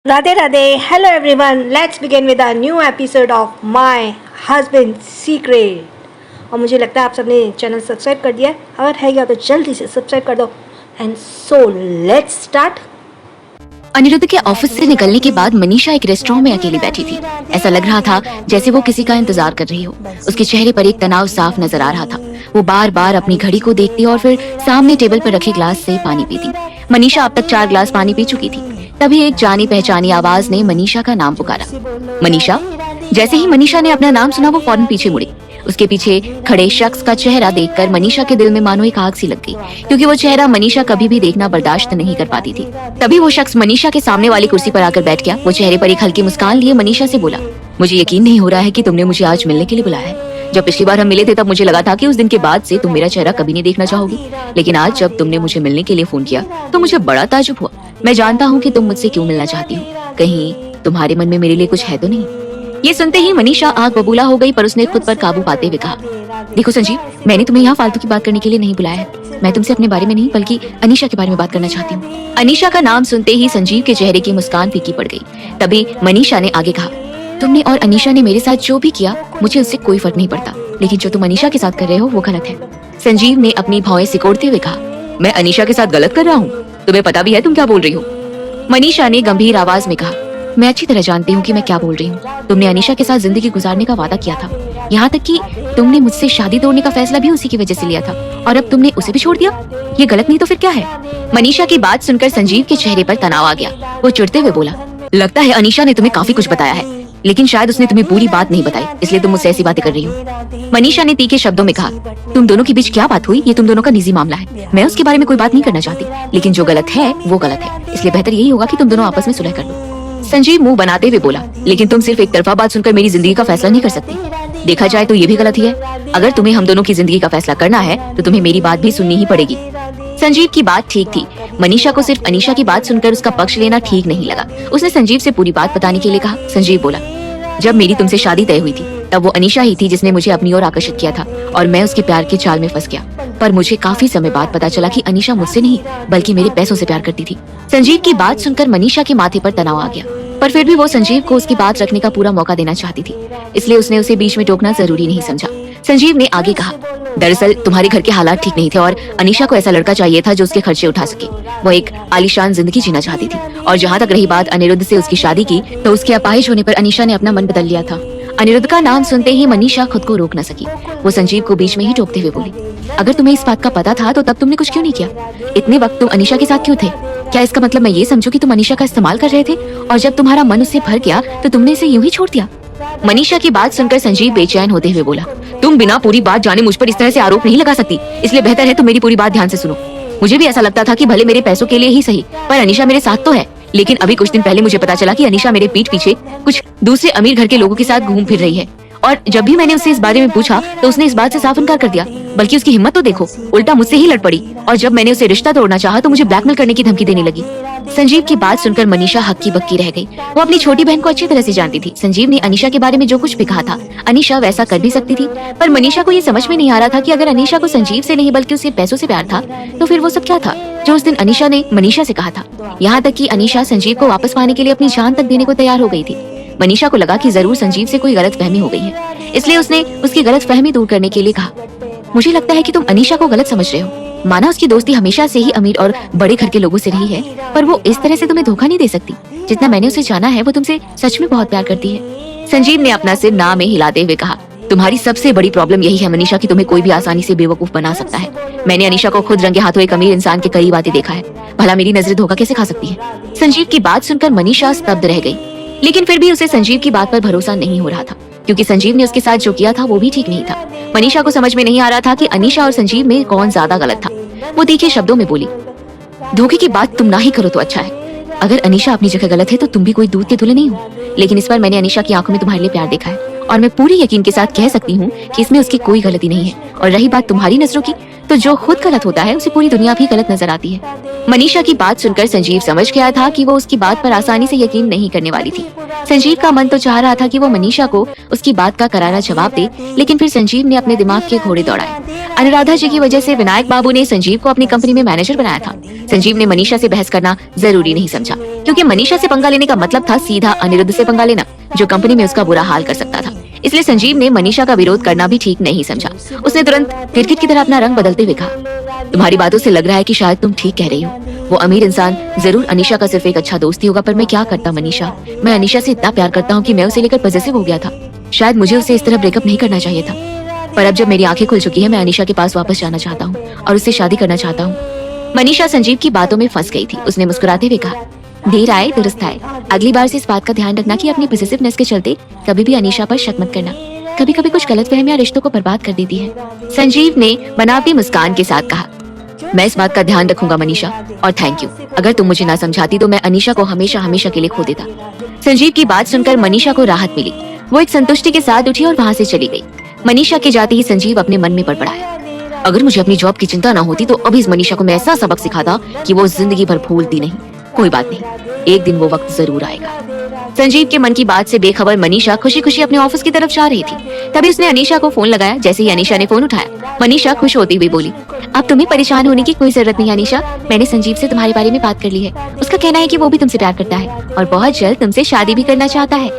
Radhe Radhe, hello everyone. Let's begin with a new episode of My Husband's Secret. और मुझे लगता है आप सबने चैनल सब्सक्राइब कर दिया है. अगर है गया तो जल्दी से सब्सक्राइब कर दो. And so let's start. Anirudh के ऑफिस से निकलने के बाद मनीषा एक रेस्टोरेंट में अकेली बैठी थी. ऐसा लग रहा था जैसे वो किसी का इंतजार कर रही हो. उसके चेहरे पर एक तनाव साफ नजर आ रहा था. वो बार बार अपनी घड़ी को देखती और फिर सामने टेबल पर रखे ग्लास से पानी पीती. मनीषा अब तक 4 ग्लास पानी पी चुकी थी. तभी एक जानी पहचानी आवाज ने मनीषा का नाम पुकारा. मनीषा. जैसे ही मनीषा ने अपना नाम सुना वो फौरन पीछे मुड़ी. उसके पीछे खड़े शख्स का चेहरा देखकर मनीषा के दिल में मानो एक आग सी लग गई, क्योंकि वो चेहरा मनीषा कभी भी देखना बर्दाश्त नहीं कर पाती थी. तभी वो शख्स मनीषा के सामने वाली कुर्सी पर आकर बैठ गया. वो चेहरे पर एक हल्की मुस्कान लिए मनीषा से बोला, मुझे यकीन नहीं हो रहा है कि तुमने मुझे आज मिलने के लिए बुलाया है. जब पिछली बार हम मिले थे तब मुझे लगा था कि उस दिन के बाद से तुम मेरा चेहरा कभी नहीं देखना चाहोगी, लेकिन आज जब तुमने मुझे मिलने के लिए फोन किया तो मुझे बड़ा ताज्जुब हुआ. मैं जानता हूँ कि तुम मुझसे क्यों मिलना चाहती हो. कहीं तुम्हारे मन में मेरे लिए कुछ है तो नहीं. ये सुनते ही मनीषा आग बबूला हो गई, पर उसने खुद पर काबू पाते हुए कहा, देखो संजीव, मैंने तुम्हें यहाँ फालतू की बात करने के लिए नहीं बुलाया है. मैं तुमसे अपने बारे में नहीं बल्कि अनीशा के बारे में बात करना चाहती हूँ. अनीशा का नाम सुनते ही संजीव के चेहरे की मुस्कान फीकी पड़ गई. तभी मनीषा ने आगे कहा, तुमने और अनीशा ने मेरे साथ जो भी किया मुझे उससे कोई फर्क नहीं पड़ता, लेकिन जो तुम अनीशा के साथ कर रहे हो वो गलत है. संजीव ने अपनी भौएं सिकोड़ते हुए कहा, मैं अनीशा के साथ गलत कर रहा हूँ? तुम्हें पता भी है तुम क्या बोल रही हो? मनीषा ने गंभीर आवाज में कहा, मैं अच्छी तरह जानती हूँ कि मैं क्या बोल रही हूँ. तुमने अनीशा के साथ जिंदगी गुजारने का वादा किया था, यहाँ तक कि तुमने मुझसे शादी तोड़ने का फैसला भी उसी की वजह से लिया था, और अब तुमने उसे भी छोड़ दिया. ये गलत नहीं तो फिर क्या है? मनीषा की बात सुनकर संजीव के चेहरे पर तनाव आ गया. वो चिढ़ते हुए बोला, लगता है अनीशा ने तुम्हें काफी कुछ बताया है, लेकिन शायद उसने तुम्हें पूरी बात नहीं बताई, इसलिए तुम मुझसे ऐसी बातें कर रही हो. मनीषा ने तीखे शब्दों में कहा, तुम दोनों के बीच क्या बात हुई ये तुम दोनों का निजी मामला है. मैं उसके बारे में कोई बात नहीं करना चाहती, लेकिन जो गलत है वो गलत है, इसलिए बेहतर यही होगा कि तुम दोनों आपस में सुलह कर लो. संजीव मुंह बनाते हुए बोला, लेकिन तुम सिर्फ एक तरफा बात सुनकर मेरी जिंदगी का फैसला नहीं कर सकती. देखा जाए तो ये भी गलत ही है. अगर तुम्हें हम दोनों की जिंदगी का फैसला करना है तो तुम्हें मेरी बात भी सुननी ही पड़ेगी. संजीव की बात ठीक थी. मनीषा को सिर्फ अनीशा की बात सुनकर उसका पक्ष लेना ठीक नहीं लगा. उसने संजीव से पूरी बात बताने के लिए कहा. संजीव बोला, जब मेरी तुमसे शादी तय हुई थी तब वो अनीशा ही थी जिसने मुझे अपनी ओर आकर्षित किया था, और मैं उसके प्यार के जाल में फंस गया. पर मुझे काफी समय बाद पता चला कि अनीशा मुझसे नहीं बल्कि मेरे पैसों से प्यार करती थी. संजीव की बात सुनकर मनीषा के माथे पर तनाव आ गया, पर फिर भी वो संजीव को उसकी बात रखने का पूरा मौका देना चाहती थी, इसलिए उसने उसे बीच में टोकना जरूरी नहीं समझा. संजीव ने आगे कहा, दरअसल तुम्हारे घर के हालात ठीक नहीं थे और अनीशा को ऐसा लड़का चाहिए था जो उसके खर्चे उठा सके. वो एक आलीशान जिंदगी जीना चाहती थी, और जहाँ तक रही बात अनिरुद्ध से उसकी शादी की, तो उसके अपाहिज होने पर अनीशा ने अपना मन बदल लिया था. अनिरुद्ध का नाम सुनते ही मनीषा खुद को रोक न सकी. वो संजीव को बीच में ही टोकते हुए बोली, अगर तुम्हें इस बात का पता था तो तब तुमने कुछ क्यों नहीं किया? इतने वक्त तुम अनीशा के साथ क्यों थे? क्या इसका मतलब मैं ये समझूं कि तुम अनीशा का इस्तेमाल कर रहे थे, और जब तुम्हारा मन उससे भर गया तो तुमने इसे यूं ही छोड़ दिया? मनीषा की बात सुनकर संजीव बेचैन होते हुए बोला, तुम बिना पूरी बात जाने मुझ पर इस तरह से आरोप नहीं लगा सकती, इसलिए बेहतर है तुम मेरी पूरी बात ध्यान से सुनो. मुझे भी ऐसा लगता था कि भले मेरे पैसों के लिए ही सही, पर अनीशा मेरे साथ तो है. लेकिन अभी कुछ दिन पहले मुझे पता चला कि अनीशा मेरे पीठ पीछे कुछ दूसरे अमीर घर के लोगों के साथ घूम फिर रही है, और जब भी मैंने उससे इस बारे में पूछा तो उसने इस बात से साफ इनकार कर दिया. बल्कि उसकी हिम्मत तो देखो, उल्टा मुझसे ही लड़ पड़ी, और जब मैंने उसे रिश्ता तोड़ना चाहा तो मुझे ब्लैकमेल करने की धमकी देने लगी. संजीव की बात सुनकर मनीषा हक्की बक्की रह गई. वो अपनी छोटी बहन को अच्छी तरह से जानती थी. संजीव ने अनीशा के बारे में जो कुछ भी कहा था अनीशा वैसा कर भी सकती थी, पर मनीषा को ये समझ में नहीं आ रहा था कि अगर अनीशा को संजीव से नहीं बल्कि उससे पैसों से प्यार था तो फिर वो सब क्या था जो उस दिन अनीशा ने मनीषा से कहा था. यहाँ तक कि अनीशा संजीव को वापस पाने के लिए अपनी जान तक देने को तैयार हो गई थी. मनीषा को लगा कि जरूर संजीव से कोई गलत फहमी हो गई है, इसलिए उसने उसकी गलत फहमी दूर करने के लिए कहा, मुझे लगता है कि तुम अनीशा को गलत समझ रहे हो. माना उसकी दोस्ती हमेशा से ही अमीर और बड़े घर के लोगों से रही है, पर वो इस तरह से तुम्हें धोखा नहीं दे सकती. जितना मैंने उसे जाना है वो तुमसे सच में बहुत प्यार करती है. संजीव ने अपना सिर ना में हिलाते हुए कहा, तुम्हारी सबसे बड़ी प्रॉब्लम यही है मनीषा कि तुम्हें कोई भी आसानी से बेवकूफ बना सकता है. मैंने अनीशा को खुद रंगे हाथों एक अमीर इंसान के करीब आते देखा है. भला मेरी नजरें धोखा कैसे खा सकती है? संजीव की बात सुनकर मनीषा स्तब्ध रह गई, लेकिन फिर भी उसे संजीव की बात पर भरोसा नहीं हो रहा था, क्योंकि संजीव ने उसके साथ जो किया था वो भी ठीक नहीं था. मनीषा को समझ में नहीं आ रहा था कि अनीशा और संजीव में कौन ज्यादा गलत था. वो तीखे शब्दों में बोली, धोखे की बात तुम ना ही करो तो अच्छा है. अगर अनीशा अपनी जगह गलत है तो तुम भी कोई दूध के धुले नहीं हो, लेकिन इस बार मैंने अनीशा की आंखों में तुम्हारे लिए प्यार देखा है, और मैं पूरी यकीन के साथ कह सकती हूँ कि इसमें उसकी कोई गलती नहीं है. और रही बात तुम्हारी नजरों की, तो जो खुद गलत होता है उसे पूरी दुनिया भी गलत नजर आती है। मनीषा की बात सुनकर संजीव समझ गया था कि वो उसकी बात पर आसानी से यकीन नहीं करने वाली थी। संजीव का मन तो चाह रहा था कि वो मनीषा को उसकी बात का करारा जवाब दे, लेकिन फिर संजीव ने अपने दिमाग के घोड़े दौड़ाए। अनुराधा जी की वजह से विनायक बाबू ने संजीव को अपनी कंपनी में मैनेजर बनाया था। संजीव ने मनीषा से बहस करना जरूरी नहीं समझा, क्योंकि मनीषा से पंगा लेने का मतलब था सीधा अनिरुद्ध से पंगा लेना, जो कंपनी में उसका बुरा हाल कर सकता था। इसलिए संजीव ने मनीषा का विरोध करना भी ठीक नहीं समझा। उसने तुरंत गिरगिट की तरह अपना रंग बदलते हुए कहा, तुम्हारी बातों से लग रहा है कि शायद तुम ठीक कह रही हो। वो अमीर इंसान जरूर अनीशा का सिर्फ एक अच्छा दोस्त ही होगा, पर मैं क्या करता मनीषा। मैं अनीशा से इतना प्यार करता हूँ कि मैं उसे लेकर पॉसेसिव हो गया था। शायद मुझे उसे इस तरह ब्रेकअप नहीं करना चाहिए था, पर अब जब मेरी आंखें खुल चुकी है, मैं अनीशा के पास वापस जाना चाहता हूँ और उससे शादी करना चाहता हूँ। मनीषा संजीव की बातों में फंस गई थी। उसने मुस्कुराते हुए कहा, देर आए दुरुस्त आए। अगली बार से इस बात का ध्यान रखना कि अपनी पॉसेसिवनेस के चलते कभी भी अनीशा पर शक मत करना। कभी कभी कुछ गलतफहमियां रिश्तों को बर्बाद कर देती है। संजीव ने बनावटी मुस्कान के साथ कहा, मैं इस बात का ध्यान रखूंगा मनीषा, और थैंक यू। अगर तुम मुझे ना समझाती तो मैं अनीशा को हमेशा हमेशा के लिए खो देता। संजीव की बात सुनकर मनीषा को राहत मिली। वो एक संतुष्टि के साथ उठी और वहाँ से चली गई। मनीषा के जाते ही संजीव अपने मन में पड़ पड़ा है, अगर मुझे अपनी जॉब की चिंता ना होती तो अभी इस मनीषा को मैं ऐसा सबक सिखाता कि वो जिंदगी भर भूलती नहीं। कोई बात नहीं, एक दिन वो वक्त जरूर आएगा। संजीव के मन की बात से बेखबर मनीषा खुशी खुशी अपने ऑफिस की तरफ जा रही थी। तभी उसने अनीशा को फोन लगाया। जैसे ही अनीशा ने फोन उठाया, मनीषा खुश होती हुई बोली, अब तुम्हें परेशान होने की कोई जरूरत नहीं अनीशा। मैंने संजीव से तुम्हारे बारे में बात कर ली है। उसका कहना है कि वो भी तुमसे प्यार करता है और बहुत जल्द तुमसे शादी भी करना चाहता है।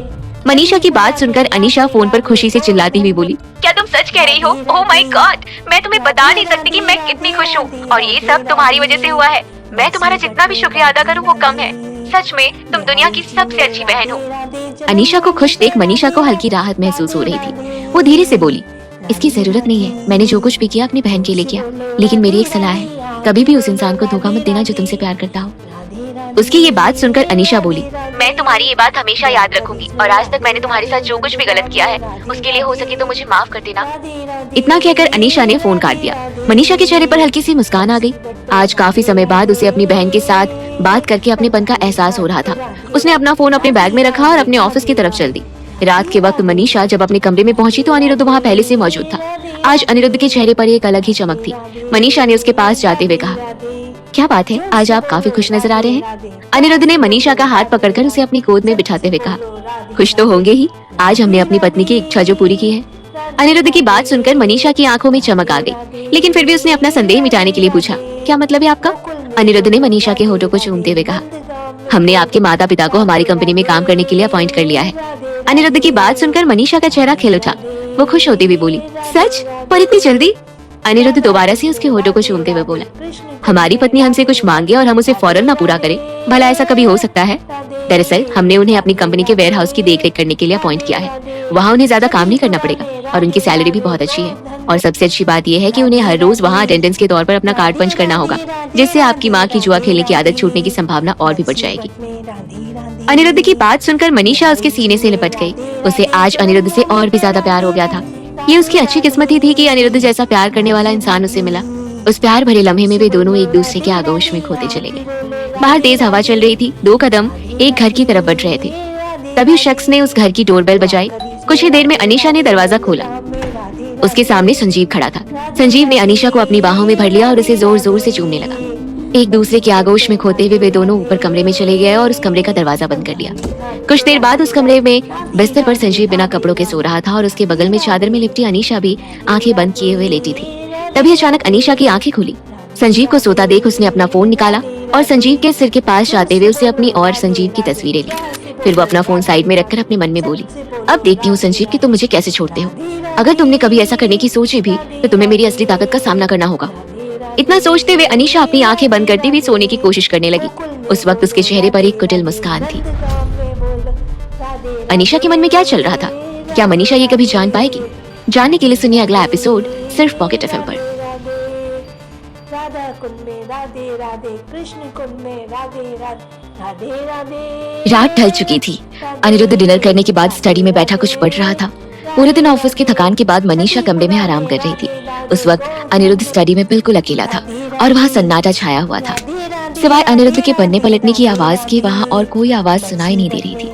मनीषा की बात सुनकर अनीशा फोन पर खुशी से चिल्लाती हुई बोली, क्या तुम सच कह रही हो? ओह माय गॉड, मैं तुम्हें बता नहीं सकती कि मैं कितनी खुश हूँ, और ये सब तुम्हारी वजह से हुआ है। मैं तुम्हारा जितना भी शुक्रिया अदा करूँ वो कम है। सच में तुम दुनिया की सबसे अच्छी बहन हो। अनीशा को खुश देख मनीषा को हल्की राहत महसूस हो रही थी। वो धीरे से बोली, इसकी जरूरत नहीं है। मैंने जो कुछ भी किया अपनी बहन के लिए किया, लेकिन मेरी एक सलाह है, कभी भी उस इंसान को धोखा मत देना जो तुमसे प्यार करता हो। उसकी ये बात सुनकर अनीशा बोली, मैं तुम्हारी ये बात हमेशा याद रखूंगी, और आज तक मैंने तुम्हारे साथ जो कुछ भी गलत किया है उसके लिए हो सके तो मुझे माफ कर देना। इतना कहकर अनीशा ने फोन काट दिया। मनीषा के चेहरे पर हल्की सी मुस्कान आ गई। आज काफी समय बाद उसे अपनी बहन के साथ बात करके अपनेपन का एहसास हो रहा था। उसने अपना फोन अपने बैग में रखा और अपने ऑफिस की तरफ चल दी। रात के वक्त मनीषा जब अपने कमरे में पहुंची तो अनिरुद्ध वहाँ पहले से मौजूद था। आज अनिरुद्ध के चेहरे पर एक अलग ही चमक थी। मनीषा ने उसके पास जाते हुए कहा, क्या बात है, आज आप काफी खुश नजर आ रहे हैं। अनिरुद्ध ने मनीषा का हाथ पकड़कर उसे अपनी गोद में बिठाते हुए कहा, खुश तो होंगे ही, आज हमने अपनी पत्नी की इच्छा जो पूरी की है। अनिरुद्ध की बात सुनकर मनीषा की आंखों में चमक आ गई, लेकिन फिर भी उसने अपना संदेह मिटाने के लिए पूछा, क्या मतलब है आपका? अनिरुद्ध ने मनीषा के होठों को चूमते हुए कहा, हमने आपके माता पिता को हमारी कंपनी में काम करने के लिए अपॉइंट कर लिया है। अनिरुद्ध की बात सुनकर मनीषा का चेहरा खिल उठा। वो खुश होती हुई बोली, सच? पर इतनी जल्दी? अनिरुद्ध दोबारा से उसके होठों को चूमते हुए बोला, हमारी पत्नी हमसे कुछ मांगे और हम उसे फौरन ना पूरा करें, भला ऐसा कभी हो सकता है? दरअसल हमने उन्हें अपनी कंपनी के वेयर हाउस की देखरेख करने के लिए अपॉइंट किया है। वहाँ उन्हें ज्यादा काम नहीं करना पड़ेगा और उनकी सैलरी भी बहुत अच्छी है। और सबसे अच्छी बात यह है कि उन्हें हर रोज वहाँ अटेंडेंस के तौर पर अपना कार्ड पंच करना होगा, जिससे आपकी माँ की जुआ खेलने की आदत छूटने की संभावना और भी बढ़ जाएगी। अनिरुद्ध की बात सुनकर मनीषा उसके सीने से लिपट गई। उसे आज अनिरुद्ध से और भी ज्यादा प्यार हो गया था। ये उसकी अच्छी किस्मत ही थी कि अनिरुद्ध जैसा प्यार करने वाला इंसान उसे मिला। उस प्यार भरे लम्हे में वे दोनों एक दूसरे के आगोश में खोते चले गए। बाहर तेज हवा चल रही थी। 2 कदम एक घर की तरफ बढ़ रहे थे। तभी उस शख्स ने उस घर की डोरबेल बजाई। कुछ ही देर में अनीशा ने दरवाजा खोला। उसके सामने संजीव खड़ा था। संजीव ने अनीशा को अपनी बाहों में भर लिया और उसे जोर जोर से चूमने लगा। एक दूसरे के आगोश में खोते हुए वे दोनों ऊपर कमरे में चले गए और उस कमरे का दरवाजा बंद कर लिया। कुछ देर बाद उस कमरे में बिस्तर पर संजीव बिना कपड़ों के सो रहा था और उसके बगल में चादर में लिपटी अनीशा भी आंखें बंद किए हुए लेटी थी। तभी अचानक अनीशा की आंखें खुली। संजीव को सोता देख उसने अपना फोन निकाला और संजीव के सिर के पास जाते हुए उसे अपनी और संजीव की तस्वीरें ली। फिर वो अपना फोन साइड में रखकर अपने मन में बोली, अब देखती हूँ संजीव कि तुम मुझे कैसे छोड़ते हो। अगर तुमने कभी ऐसा करने की सोची भी तो तुम्हें मेरी असली ताकत का सामना करना होगा। इतना सोचते हुए अनीशा अपनी आंखें बंद करती हुई सोने की कोशिश करने लगी। उस वक्त उसके चेहरे पर एक कुटिल मुस्कान थी। अनीशा के मन में क्या चल रहा था? क्या मनीषा ये कभी जान पाएगी? जानने के लिए सुनिए अगला एपिसोड सिर्फ पॉकेट एफएम पर। राधा कुंड में राधे राधे, कृष्ण कुंड में राधे राधे राधे। रात ढल चुकी थी। अनिरुद्ध डिनर करने के बाद स्टडी में बैठा कुछ पढ़ रहा था। पूरे दिन ऑफिस की थकान के बाद मनीषा कमरे में आराम कर रही थी। उस वक्त अनिरुद्ध स्टडी में बिल्कुल अकेला था और वहाँ सन्नाटा छाया हुआ था। सिवाय अनिरुद्ध के पन्ने पलटने की आवाज के वहाँ और कोई आवाज सुनाई नहीं दे रही थी।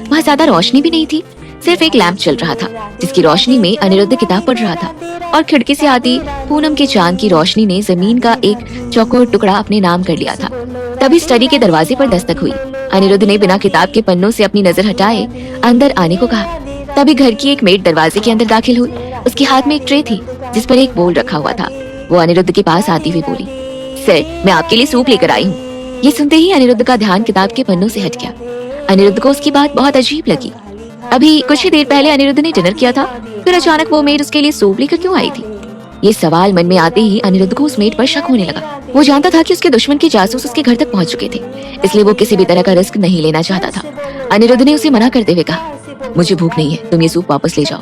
वहाँ ज्यादा रोशनी भी नहीं थी। सिर्फ एक लैंप चल रहा था जिसकी रोशनी में अनिरुद्ध किताब पढ़ रहा था और खिड़की से आती पूनम के चांद की रोशनी ने जमीन का एक चौकोर टुकड़ा अपने नाम कर लिया था। तभी स्टडी के दरवाजे पर दस्तक हुई। अनिरुद्ध ने बिना किताब के पन्नों से अपनी नजर हटाए अंदर आने को कहा। तभी घर की एक मेड दरवाजे के अंदर दाखिल हुई। उसके हाथ में एक ट्रे थी जिस पर एक बोल रखा हुआ था। वो अनिरुद्ध के पास आती हुई बोली, सर, मैं आपके लिए सूप लेकर आई हूँ। ये सुनते ही अनिरुद्ध का ध्यान किताब के पन्नों से हट गया। अनिरुद्ध को उसकी बात बहुत अजीब लगी। अभी कुछ ही देर पहले अनिरुद्ध ने डिनर किया था, फिर अचानक वो मेड उसके लिए सूप लेकर क्यों आई थी? ये सवाल मन में आते ही अनिरुद्ध को उस मेड पर शक होने लगा। वो जानता था कि उसके दुश्मन के जासूस उसके घर तक पहुंच चुके थे, इसलिए वो किसी भी तरह का रिस्क नहीं लेना चाहता था। अनिरुद्ध ने उसे मना करते हुए कहा, मुझे भूख नहीं है, तुम ये सूप वापस ले जाओ।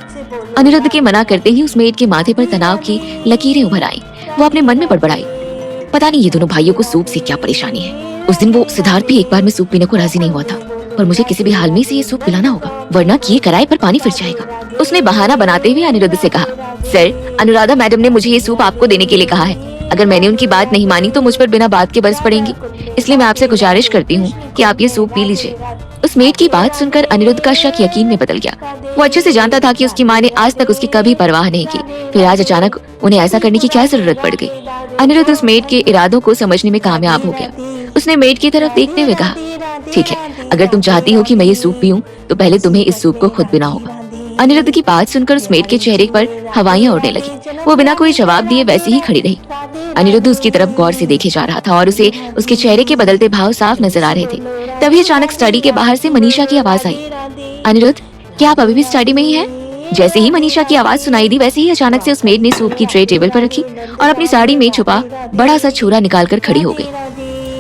अनिरुद्ध के मना करते ही उस मेड के माथे पर तनाव की लकीरें उभर आई। वो अपने मन में बड़बड़ाई, पता नहीं ये दोनों भाइयों को सूप से क्या परेशानी है। उस दिन वो सिद्धार्थ भी एक बार में सूप पीने को राजी नहीं हुआ था, पर मुझे किसी भी हाल में से ये सूप पिलाना होगा, वरना किए कराए पर पानी फिर जाएगा। उसने बहाना बनाते हुए अनिरुद्ध से कहा, सर, अनुराधा मैडम ने मुझे ये सूप आपको देने के लिए कहा है। अगर मैंने उनकी बात नहीं मानी तो मुझ पर बिना बात के बरस पड़ेंगी, इसलिए मैं आपसे गुजारिश करती हूँ कि आप ये सूप पी लीजिए। उस मेड की बात सुनकर अनिरुद्ध का शक यकीन में बदल गया। वो अच्छे से जानता था कि उसकी माँ ने आज तक उसकी कभी परवाह नहीं की, फिर आज अचानक उन्हें ऐसा करने की क्या जरूरत पड़ गई। अनिरुद्ध उस मेड के इरादों को समझने में कामयाब हो गया। उसने मेड की तरफ देखते हुए कहा, ठीक है, अगर तुम चाहती हो कि मैं ये सूप पीऊं तो पहले तुम्हें इस सूप को खुद पीना होगा। अनिरुद्ध की बात सुनकर उस मेड के चेहरे पर हवाइयां उड़ने लगी। वो बिना कोई जवाब दिए वैसे ही खड़ी रही। अनिरुद्ध उसकी तरफ गौर से देखे जा रहा था और उसे उसके चेहरे के बदलते भाव साफ नजर आ रहे थे। तभी अचानक स्टडी के बाहर से मनीषा की आवाज आई, अनिरुद्ध, क्या आप अभी भी स्टडी में ही हैं? जैसे ही मनीषा की आवाज सुनाई दी वैसे ही अचानक से उस मेड ने सूप की ट्रे टेबल पर रखी और अपनी साड़ी में छुपा बड़ा सा छुरा निकालकर खड़ी हो गई।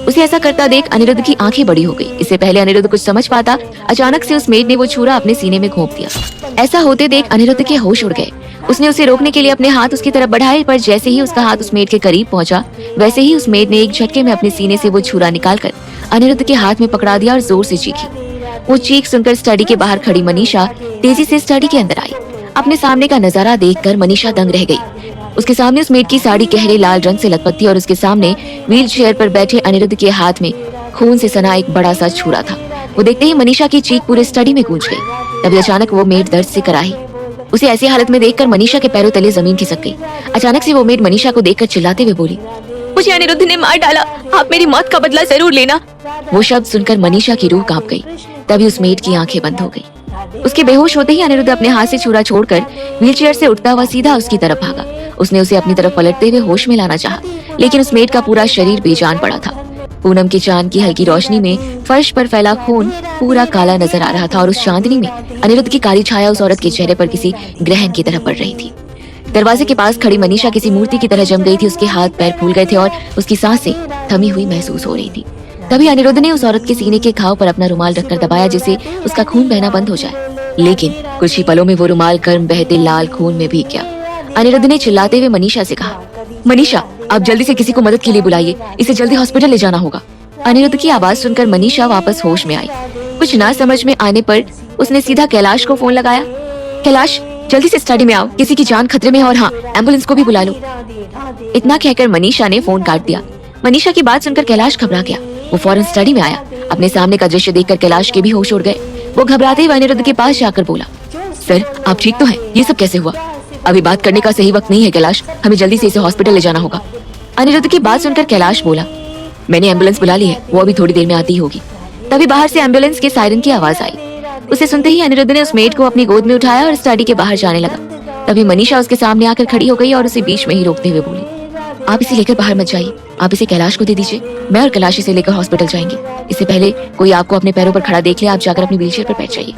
उसे ऐसा करता देख अनिरुद्ध की आंखें बड़ी हो गई। इससे पहले अनिरुद्ध कुछ समझ पाता, अचानक से उस मेड ने वो छुरा अपने सीने में घोंप दिया। ऐसा होते देख अनिरुद्ध के होश उड़ गए। उसने उसे रोकने के लिए अपने हाथ उसकी तरफ बढ़ाए, पर जैसे ही उसका हाथ उस मेड के करीब पहुंचा वैसे ही उस मेड ने एक झटके में अपने सीने से वो छुरा निकालकर अनिरुद्ध के हाथ में पकड़ा दिया और जोर से चीखी। वो चीख सुनकर स्टडी के बाहर खड़ी मनीषा तेजी से स्टडी के अंदर आई। अपने सामने का नजारा देखकर मनीषा दंग रह गई। उसके सामने उस मेड की साड़ी गहरे लाल रंग से लटपट थी और उसके सामने व्हील चेयर पर बैठे अनिरुद्ध के हाथ में खून से सना एक बड़ा सा छुरा था। वो देखते ही मनीषा की चीख पूरे स्टडी में गूंज गई। तभी अचानक वो मेड दर्द से कराही। उसे ऐसी हालत में देखकर मनीषा के पैरों तले जमीन खिसक गई। अचानक से वो मेड मनीषा को देखकर चिल्लाते हुए बोली, मुझे अनिरुद्ध ने मार डाला, आप मेरी मौत का बदला जरूर लेना। वो शब्द सुनकर मनीषा की रूह कांप गई। तभी उस मेड की आंखें बंद हो गई। उसके बेहोश होते ही अनिरुद्ध अपने हाथ से छुरा छोड़कर व्हीलचेयर से उठता हुआ सीधा उसकी तरफ भागा। उसने उसे अपनी तरफ पलटते हुए होश में लाना चाहा, लेकिन उस मेड का पूरा शरीर बेजान पड़ा था। पूनम की चांद की हल्की रोशनी में फर्श पर फैला खून पूरा काला नजर आ रहा था और उस चांदनी में अनिरुद्ध की काली छाया उस औरत के चेहरे पर किसी ग्रहण की तरह पड़ रही थी। दरवाजे के पास खड़ी मनीषा किसी मूर्ति की तरह जम गई थी। उसके हाथ पैर फूल गए थे और उसकी सांसें थमी हुई महसूस हो रही थी। तभी अनिरुद्ध ने उस औरत के सीने के घाव पर अपना रुमाल रखकर दबाया जिससे उसका खून बहना बंद हो जाए, लेकिन कुछ ही पलों में वो रुमाल गर्म बहते लाल खून में भीग गया। अनिरुद्ध ने चिल्लाते हुए मनीषा से कहा, मनीषा, आप जल्दी से किसी को मदद के लिए बुलाइए, इसे जल्दी हॉस्पिटल ले जाना होगा। अनिरुद्ध की आवाज सुनकर मनीषा वापस होश में आई। कुछ ना समझ में आने पर उसने सीधा कैलाश को फोन लगाया। कैलाश, जल्दी से स्टडी में आओ, किसी की जान खतरे में है और हाँ, एम्बुलेंस को भी बुला लो। इतना कहकर मनीषा ने फोन काट दिया। मनीषा की बात सुनकर कैलाश घबरा गया। वो फौरन स्टडी में आया। अपने सामने का दृश्य देखकर कैलाश के भी होश उड़ गए। वो घबराते हुए अनिरुद्ध के पास जाकर बोला, सर, आप ठीक तो हैं? ये सब कैसे हुआ? अभी बात करने का सही वक्त नहीं है कैलाश, हमें जल्दी से इसे हॉस्पिटल ले जाना होगा। अनिरुद्ध की बात सुनकर कैलाश बोला, मैंने एम्बुलेंस बुला ली है, वो अभी थोड़ी देर में आती होगी। तभी बाहर से एम्बुलेंस के सायरन की आवाज आई। उसे सुनते ही अनिरुद्ध ने उस मेड को अपनी गोद में उठाया और स्टडी के बाहर जाने लगा। तभी मनीषा उसके सामने आकर खड़ी हो गई और उसे बीच में ही रोकते हुए बोली, आप इसे लेकर बाहर मत जाइए, आप इसे कैलाश को दे दीजिए, मैं और कैलाश इसे लेकर हॉस्पिटल जाएंगे। इससे पहले कोई आपको अपने पैरों पर खड़ा देख ले, आप जाकर अपनी व्हीलचेयर पर बैठ जाइए।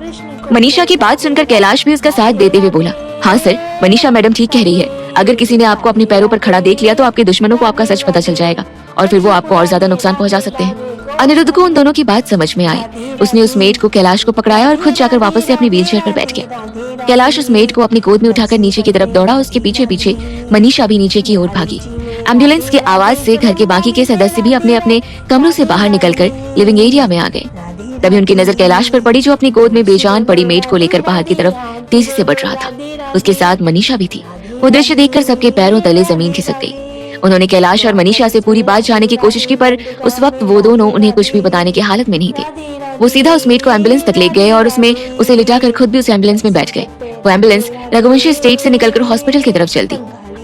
मनीषा की बात सुनकर कैलाश भी उसका साथ देते हुए बोला, हाँ सर, मनीषा मैडम ठीक कह रही है। अगर किसी ने आपको अपने पैरों पर खड़ा देख लिया तो आपके दुश्मनों को आपका सच पता चल जाएगा और फिर वो आपको और ज्यादा नुकसान पहुंचा सकते हैं। अनिरुद्ध को उन दोनों की बात समझ में आई। उसने उस मेड को कैलाश को पकड़ाया और खुद जाकर वापस से अपनी व्हीलचेयर पर बैठ गया। कैलाश उस मेड को अपनी गोद में उठाकर नीचे की तरफ दौड़ा। उसके पीछे पीछे मनीषा भी नीचे की ओर भागी। एम्बुलेंस की आवाज से घर के बाकी के सदस्य भी अपने अपने कमरों से बाहर निकलकर लिविंग एरिया में आ गए। तभी उनकी नजर कैलाश पर पड़ी जो अपनी गोद में बेजान पड़ी मेड को लेकर बाहर की तरफ तेजी से बढ़ रहा था। उसके साथ मनीषा भी थी। वो दृश्य देखकर सबके पैरों तले जमीन खिसक गई। उन्होंने कैलाश और मनीषा से पूरी बात जानने की कोशिश की, पर उस वक्त वो दोनों उन्हें कुछ भी बताने की हालत में नहीं थे। वो सीधा उस मेड को एम्बुलेंस तक ले गए और उसमें उसे लिटाकर खुद भी उस एम्बुलेंस में बैठ गए। वो एम्बुलेंस रघुवंशी स्टेट से निकलकर हॉस्पिटल की तरफ चल दी।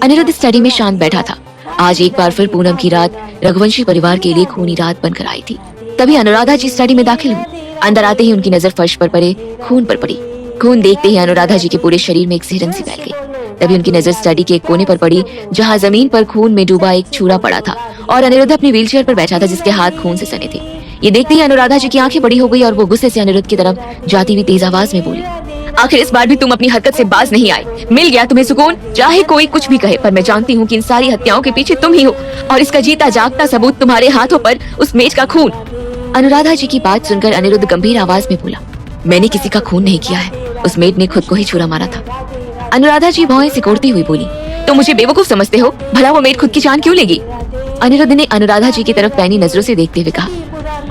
अनिरुद्ध स्टडी में शांत बैठा था। आज एक बार फिर पूनम की रात रघुवंशी परिवार के लिए खूनी रात बनकर आई थी। तभी अनुराधा जी स्टडी में दाखिल हुई। अंदर आते ही उनकी नजर फर्श पर पड़े खून पर पड़ी। खून देखते ही अनुराधा जी के पूरे शरीर में एक सिहरन सी फैल गई। तभी उनकी नजर स्टडी के एक कोने पर पड़ी, जहां जमीन पर खून में डूबा एक छुरा पड़ा था और अनिरुद्ध अपनी व्हीलचेयर पर बैठा था, जिसके हाथ खून से सने थे। ये देखते ही अनुराधा जी की आंखें बड़ी हो गई और वो गुस्से से अनिरुद्ध की तरफ जाती हुई तेज आवाज में बोली, आखिर इस बार भी तुम अपनी हरकत से बाज नहीं आए। मिल गया तुम्हें सुकून। चाहे कोई कुछ भी कहे, पर मैं जानती हूँ कि इन सारी हत्याओं के पीछे तुम ही हो और इसका जीता जागता सबूत तुम्हारे हाथों पर उस मेज का खून। अनुराधा जी की बात सुनकर अनिरुद्ध गंभीर आवाज में बोला, मैंने किसी का खून नहीं किया है। उस मेड ने खुद को ही छुरा मारा था। अनुराधा जी भौहें सिकोड़ती हुई बोली, तो मुझे बेवकूफ समझते हो? भला वो मेड खुद की जान क्यों लेगी? अनिरुद्ध ने अनुराधा जी की तरफ पैनी नजरों से देखते हुए कहा,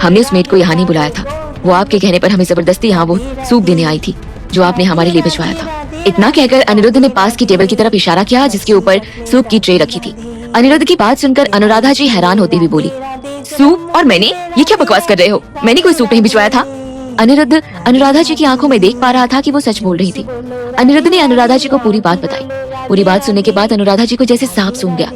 हमने उस मेड को यहाँ नहीं बुलाया था। वो आपके कहने पर हमें जबरदस्ती यहाँ वो सूप देने आई थी जो आपने हमारे लिए भिजवाया था। इतना कहकर अनिरुद्ध ने पास की टेबल की तरफ इशारा किया, जिसके ऊपर सूप की ट्रे रखी थी। अनिरुद्ध की बात सुनकर अनुराधा जी हैरान होती हुई बोली, सूप? और मैंने? ये क्या बकवास कर रहे हो? मैंने कोई सूप नहीं भिजवाया था। अनिरुद्ध अनुराधा जी की आंखों में देख पा रहा था कि वो सच बोल रही थी। अनिरुद्ध ने अनुराधा जी को पूरी बात बताई। पूरी बात सुनने के बाद अनुराधा जी को जैसे सांप सूंघ गया।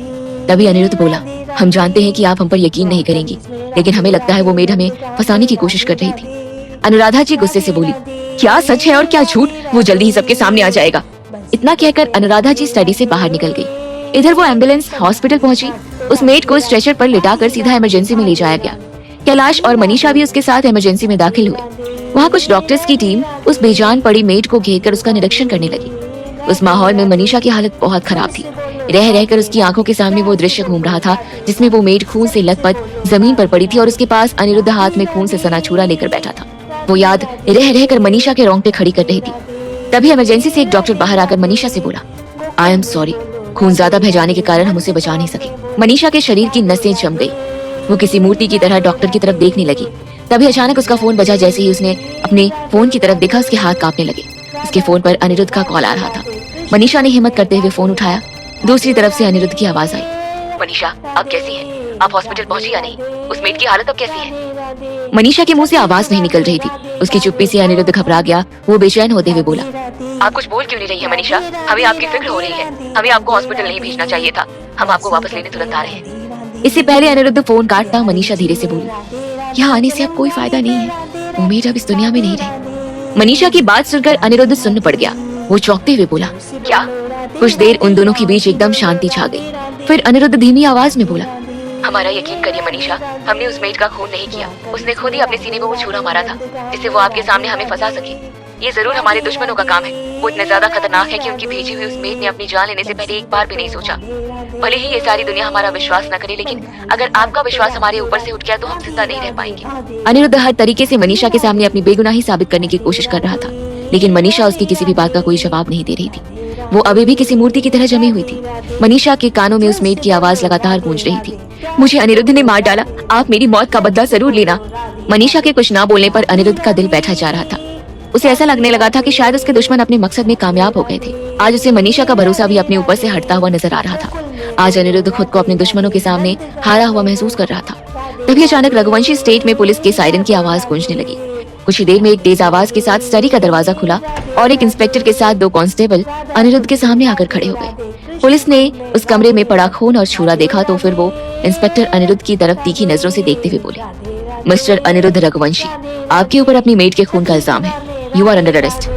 तभी अनिरुद्ध बोला, हम जानते हैं कि आप हम पर यकीन नहीं करेंगी, लेकिन हमें लगता है वो मेड हमें फंसाने की कोशिश कर रही थी। अनुराधा जी गुस्से से बोली, क्या सच है और क्या झूठ, वो जल्दी ही सबके सामने आ जाएगा। इतना कहकर अनुराधा जी स्टडी से बाहर निकल गई। इधर वो एम्बुलेंस हॉस्पिटल पहुंची। उस मेड को स्ट्रेचर पर लिटाकर सीधा इमरजेंसी में ले जाया गया। कैलाश और मनीषा भी उसके साथ इमरजेंसी में दाखिल हुए। वहाँ कुछ डॉक्टर्स की टीम उस बेजान पड़ी मेड को घेरकर उसका निरीक्षण करने लगी। उस माहौल में मनीषा की हालत बहुत खराब थी। रह रहकर उसकी आंखों के सामने वो दृश्य घूम रहा था, जिसमें वो मेड खून से लथपथ जमीन पर पड़ी थी और उसके पास अनिरुद्ध हाथ में खून से सना छुरा लेकर बैठा था। वो याद रह रहकर मनीषा के रोंगटे खड़ी कर रही थी। तभी इमरजेंसी से एक डॉक्टर बाहर आकर मनीषा से बोला, आई एम सॉरी, खून ज्यादा बह जाने के कारण हम उसे बचा नहीं सके। मनीषा के शरीर की नसें जम गई। वो किसी मूर्ति की तरह डॉक्टर की तरफ देखने लगी। तभी अचानक उसका फोन बजा। जैसे ही उसने अपने फोन की तरफ देखा, उसके हाथ कांपने लगे। उसके फोन पर अनिरुद्ध का कॉल आ रहा था। मनीषा ने हिम्मत करते हुए फोन उठाया। दूसरी तरफ से अनिरुद्ध की आवाज आई, मनीषा आप कैसी हैं? आप हॉस्पिटल पहुंची या नहीं? उस मेड की हालत अब कैसी है? मनीषा के मुंह से आवाज नहीं निकल रही थी। उसकी चुप्पी से अनिरुद्ध घबरा गया। वो बेचैन होते हुए बोला, आप कुछ बोल क्यों नहीं रही है मनीषा? हमें आपकी फिक्र हो रही है। हमें आपको हॉस्पिटल नहीं भेजना चाहिए था। हम आपको वापस लेने तुरंत आ रहे हैं। इससे पहले अनिरुद्ध फोन काटता मनीषा धीरे से बोली, यहाँ आने से अब कोई फायदा नहीं है। वो मेड अब इस दुनिया में नहीं रही। मनीषा की बात सुनकर अनिरुद्ध सुन्न पड़ गया। वो चौंकते हुए बोला, क्या? कुछ देर उन दोनों के बीच एकदम शांति छा गई। फिर अनिरुद्ध धीमी आवाज में बोला, हमारा यकीन करिए मनीषा, हमने उस मेड का खून नहीं किया। उसने खुद ही अपने सीने में वो छुरा मारा था, जिससे वो आपके सामने हमें फंसा सके। ये जरूर हमारे दुश्मनों का काम है। वो इतने ज्यादा खतरनाक है कि उनकी भेजी हुई उस मेड ने अपनी जान लेने से पहले एक बार भी नहीं सोचा। भले ही ये सारी दुनिया हमारा विश्वास न करे, लेकिन अगर आपका विश्वास हमारे ऊपर से उठ गया तो हम जिंदा नहीं रह पाएंगे। अनिरुद्ध हर तरीके से मनीषा के सामने अपनी बेगुनाही साबित करने की कोशिश कर रहा था, लेकिन मनीषा उसकी किसी भी बात का कोई जवाब नहीं दे रही थी। वो अभी भी किसी मूर्ति की तरह जमी हुई थी। मनीषा के कानों में उस मेड की आवाज लगातार गूंज रही थी, मुझे अनिरुद्ध ने मार डाला, आप मेरी मौत का बदला जरूर लेना। मनीषा के कुछ ना बोलने पर अनिरुद्ध का दिल बैठा जा रहा था। उसे ऐसा लगने लगा था कि शायद उसके दुश्मन अपने मकसद में कामयाब हो गए थे। आज उसे मनीषा का भरोसा भी अपने ऊपर से हटता हुआ नजर आ रहा था। आज अनिरुद्ध खुद को अपने दुश्मनों के सामने हारा हुआ महसूस कर रहा था। तभी अचानक रघुवंशी स्टेट में पुलिस के सायरन की आवाज गूंजने लगी। कुछ ही देर में एक तेज आवाज के साथ स्टडी का दरवाजा खुला और एक इंस्पेक्टर के साथ 2 कांस्टेबल अनिरुद्ध के सामने आकर खड़े हो गए। पुलिस ने उस कमरे में पड़ा खून और छुरा देखा तो फिर वो इंस्पेक्टर अनिरुद्ध की तरफ तीखी नजरों से देखते हुए बोले, मिस्टर अनिरुद्ध रघुवंशी, आपके ऊपर अपनी मेड के खून का इल्जाम है। You are under arrest.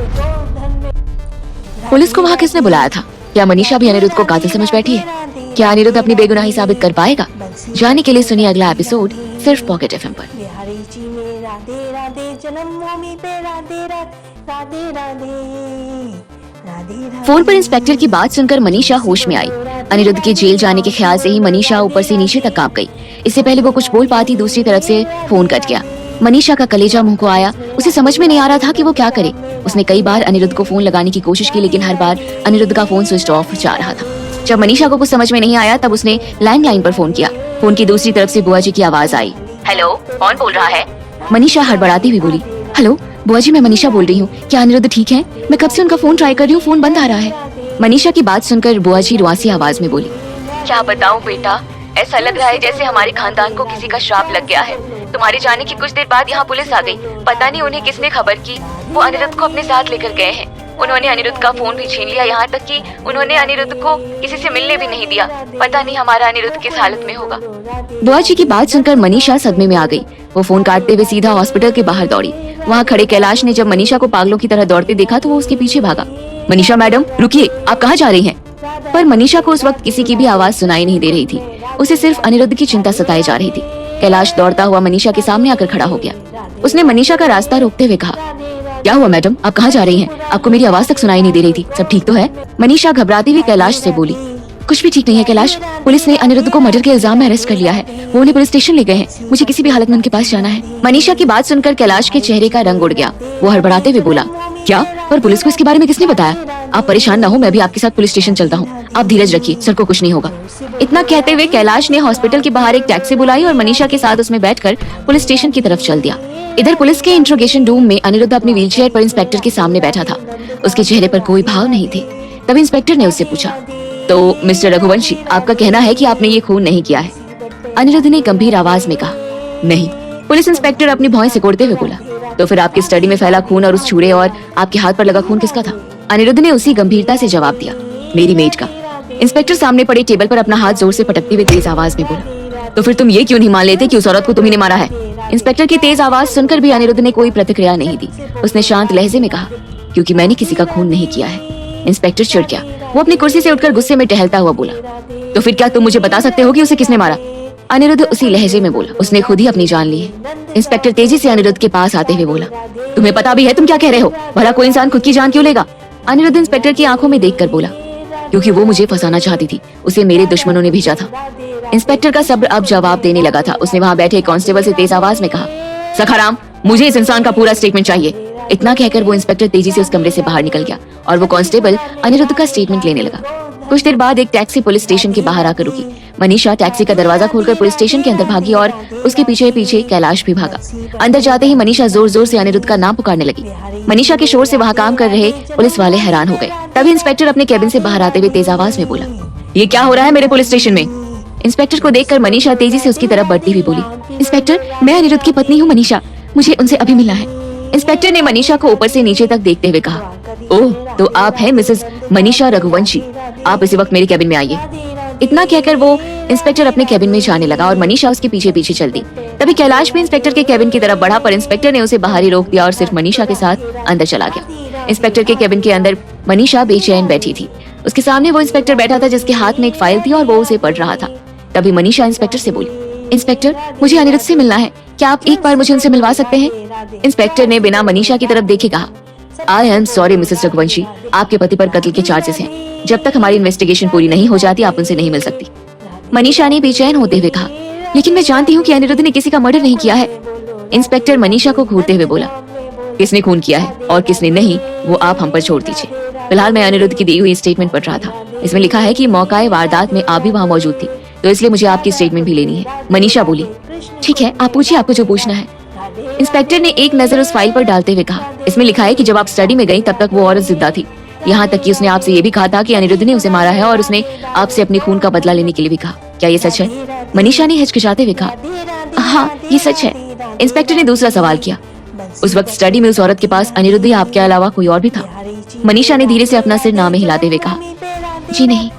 Police को वहाँ किसने बुलाया था? क्या मनीषा भी अनिरुद्ध को कातिल समझ बैठी है? क्या अनिरुद्ध अपनी बेगुनाही साबित कर पाएगा? जानने के लिए सुनिए अगला एपिसोड सिर्फ पॉकेट एफएम पर। राधे राधे जन्मभूमि पे राधे राधे राधे। फोन पर इंस्पेक्टर की बात सुनकर मनीषा होश में आई। अनिरुद्ध के जेल जाने के ख्याल से ही मनीषा ऊपर से नीचे तक कांप गई। इससे पहले वो कुछ बोल पाती, दूसरी तरफ से फोन कट गया। मनीषा का कलेजा मुंह को आया। उसे समझ में नहीं आ रहा था कि वो क्या करे। उसने कई बार अनिरुद्ध को फोन लगाने की कोशिश की, लेकिन हर बार अनिरुद्ध का फोन स्विच ऑफ जा रहा था। जब मनीषा को कुछ समझ में नहीं आया तब उसने लैंडलाइन पर फोन किया। फोन की दूसरी तरफ से बुआ जी की आवाज आई, हेलो, कौन बोल रहा है? मनीषा हड़बड़ाती हुई बोली, हेलो बुआ जी, मैं मनीषा बोल रही हूँ। क्या अनिरुद्ध ठीक है? मैं कब से उनका फोन ट्राई कर रही हूँ, फोन बंद आ रहा है। मनीषा की बात सुनकर बुआ जी रुआसी आवाज में बोली, क्या बताऊं बेटा, ऐसा लग रहा है जैसे हमारे खानदान को किसी का श्राप लग गया है। तुम्हारे जाने की कुछ देर बाद यहाँ पुलिस आ गई। पता नहीं उन्हें किसने खबर की। वो अनिरुद्ध को अपने साथ लेकर गए हैं। उन्होंने अनिरुद्ध का फोन भी छीन लिया, यहाँ तक कि उन्होंने अनिरुद्ध को किसी से मिलने भी नहीं दिया। पता नहीं हमारा अनिरुद्ध किस हालत में होगा। बुआ जी की बात सुनकर मनीषा सदमे में आ गई। वो फोन काटते हुए सीधा हॉस्पिटल के बाहर दौड़ी। वहाँ खड़े कैलाश ने जब मनीषा को पागलों की तरह दौड़ते देखा तो वो उसके पीछे भागा। मनीषा मैडम रुकिए, आप कहाँ जा रही हैं? पर मनीषा को उस वक्त किसी की भी आवाज सुनाई नहीं दे रही थी। उसे सिर्फ अनिरुद्ध की चिंता सताई जा रही थी। कैलाश दौड़ता हुआ मनीषा के सामने आकर खड़ा हो गया। उसने मनीषा का रास्ता रोकते हुए कहा, क्या हुआ मैडम, आप कहाँ जा रही हैं? आपको मेरी आवाज तक सुनाई नहीं दे रही थी, सब ठीक तो है? मनीषा घबराती हुई कैलाश से बोली, कुछ भी ठीक नहीं है कैलाश। पुलिस ने अनिरुद्ध को मर्डर के इल्जाम में अरेस्ट कर लिया है। वो उन्हें पुलिस स्टेशन ले गए हैं। मुझे किसी भी हालत में उनके पास जाना है। मनीषा की बात सुनकर कैलाश के चेहरे का रंग उड़ गया। वो हड़बड़ाते हुए बोला, क्या? पर पुलिस को इसके बारे में किसने बताया? आप परेशान न हो, मैं भी आपके साथ पुलिस स्टेशन चलता हूँ। आप धीरज रखिए, सर को कुछ नहीं होगा। इतना कहते हुए कैलाश ने हॉस्पिटल के बाहर एक टैक्सी बुलाई और मनीषा के साथ उसमें बैठकर पुलिस स्टेशन की तरफ चल दिया। इधर पुलिस के इंट्रोगेशन रूम में अनिरुद्ध अपनी व्हीलचेयर पर इंस्पेक्टर के सामने बैठा था। उसके चेहरे पर कोई भाव नहीं थे। तभी इंस्पेक्टर ने उससे पूछा, तो मिस्टर रघुवंशी, आपका कहना है कि आपने ये खून नहीं किया है? अनिरुद्ध ने गंभीर आवाज में कहा, नहीं। पुलिस इंस्पेक्टर अपनी भौहें सिकोड़ते हुए बोला, तो फिर आपकी स्टडी में फैला खून और उस छुरे और आपके हाथ पर लगा खून किसका था? अनिरुद्ध ने उसी गंभीरता से जवाब दिया, मेरी मेड का। इंस्पेक्टर सामने पड़े टेबल पर अपना हाथ जोर से पटकते हुए तेज आवाज में बोला, तो फिर तुम ये क्यों नहीं मान लेते कि उस औरत को तुम्ही ने मारा है? इंस्पेक्टर की तेज आवाज सुनकर भी अनिरुद्ध ने कोई प्रतिक्रिया नहीं दी। उसने शांत लहजे में कहा, क्योंकि मैंने किसी का खून नहीं किया है। इंस्पेक्टर चिढ़ गया। वो अपनी कुर्सी से उठकर गुस्से में टहलता हुआ बोला, तो फिर क्या तुम मुझे बता सकते हो कि उसे किसने मारा? अनिरुद्ध उसी लहजे में बोला, उसने खुद ही अपनी जान ली है। इंस्पेक्टर तेजी से अनिरुद्ध के पास आते हुए बोला, तुम्हें पता भी है तुम क्या कह रहे हो? भला कोई इंसान खुद की जान क्यों लेगा? अनिरुद्ध इंस्पेक्टर की आंखों में देखकर बोला, क्योंकि वो मुझे फंसाना चाहती थी। उसे मेरे दुश्मनों ने भेजा था। इंस्पेक्टर का सब्र अब जवाब देने लगा था। उसने वहाँ बैठे कांस्टेबल से तेज आवाज में कहा, सखाराम, मुझे इस इंसान का पूरा स्टेटमेंट चाहिए। इतना कहकर वो इंस्पेक्टर तेजी से उस कमरे से बाहर निकल गया और वो कांस्टेबल अनिरुद्ध का स्टेटमेंट लेने लगा। कुछ देर बाद एक टैक्सी पुलिस स्टेशन के बाहर आकर रुकी। मनीषा टैक्सी का दरवाजा खोलकर पुलिस स्टेशन के अंदर भागी और उसके पीछे पीछे कैलाश भी भागा। अंदर जाते ही मनीषा जोर जोर से अनिरुद्ध का नाम पुकारने लगी। मनीषा के शोर से वहाँ काम कर रहे पुलिस वाले हैरान हो गए। तभी इंस्पेक्टर अपने कैबिन से बाहर आते हुए तेज आवाज में बोला, ये क्या हो रहा है मेरे पुलिस स्टेशन में? इंस्पेक्टर को देखकर मनीषा तेजी से उसकी तरफ बढ़ती हुई बोली, इंस्पेक्टर, मैं अनिरुद्ध की पत्नी हूँ मनीषा, मुझे उनसे अभी मिलना है। इंस्पेक्टर ने मनीषा को ऊपर से नीचे तक देखते हुए कहा, ओह, तो आप हैं मिसेस मनीषा रघुवंशी। आप इसी वक्त मेरे कैबिन में आइए। इतना कहकर वो इंस्पेक्टर अपने कैबिन में जाने लगा और मनीषा उसके पीछे पीछे चल दी। तभी कैलाश भी इंस्पेक्टर के कैबिन की तरफ बढ़ा, पर इंस्पेक्टर ने उसे बाहर ही रोक दिया और सिर्फ मनीषा के साथ अंदर चला गया। इंस्पेक्टर के कैबिन के अंदर मनीषा बेचैन बैठी थी। उसके सामने वो इंस्पेक्टर बैठा था जिसके हाथ में एक फाइल थी और वो उसे पढ़ रहा था। तभी मनीषा इंस्पेक्टर से बोली, इंस्पेक्टर, मुझे अनिरुद्ध से मिलना है, क्या आप एक बार मुझे उनसे मिलवा सकते हैं? इंस्पेक्टर ने बिना मनीषा की तरफ देखे कहा, I am sorry Mrs Raghuvanshi, आपके पति पर कत्ल के चार्जेस हैं। जब तक हमारी इन्वेस्टिगेशन पूरी नहीं हो जाती आप उनसे नहीं मिल सकती। मनीषा ने बेचैन होते हुए कहा, लेकिन मैं जानती हूँ कि अनिरुद्ध ने किसी का मर्डर नहीं किया है। इंस्पेक्टर मनीषा को घूरते हुए बोला, किसने खून किया है और किसने नहीं वो आप हम पर छोड़ दीजिए। फिलहाल मैं अनिरुद्ध की दी हुई स्टेटमेंट पढ़ रहा था। इसमें लिखा है कि मौकाए वारदात में आप भी वहाँ मौजूद थी, तो इसलिए मुझे आपकी स्टेटमेंट भी लेनी है। मनीषा बोली, ठीक है, आप पूछिए, आपको जो पूछना है। इंस्पेक्टर ने एक नजर उस फाइल पर डालते हुए कहा, इसमें लिखा है कि जब आप स्टडी में गई तब तक वो औरत जिंदा थी। यहाँ तक कि उसने आपसे ये भी कहा था कि अनिरुद्ध ने उसे मारा है और उसने आपसे अपने खून का बदला लेने के लिए भी कहा। क्या ये सच है? मनीषा ने हिचकिचाते हुए कहा, हाँ ये सच है। इंस्पेक्टर ने दूसरा सवाल किया, उस वक्त स्टडी में उस औरत के पास अनिरुद्ध या आपके अलावा कोई और भी था? मनीषा ने धीरे से अपना सिर ना में हिलाते हुए कहा, जी नहीं।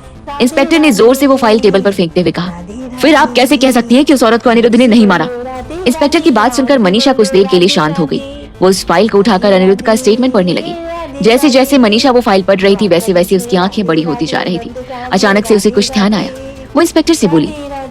इंस्पेक्टर ने जोर से वो फाइल टेबल पर फेंकते हुए कहा, फिर आप कैसे कह सकती हैं कि उस औरत को अनिरुद्ध ने नहीं मारा? इंस्पेक्टर की बात सुनकर मनीषा कुछ देर के लिए शांत हो गई। वो उस फाइल को उठाकर अनिरुद्ध का स्टेटमेंट पढ़ने लगी। जैसे जैसे मनीषा वो फाइल पढ़ रही थी वैसे वैसे उसकी आंखें बड़ी होती जा रही थी। अचानक से उसे कुछ ध्यान आया। वो इंस्पेक्टर से बोली,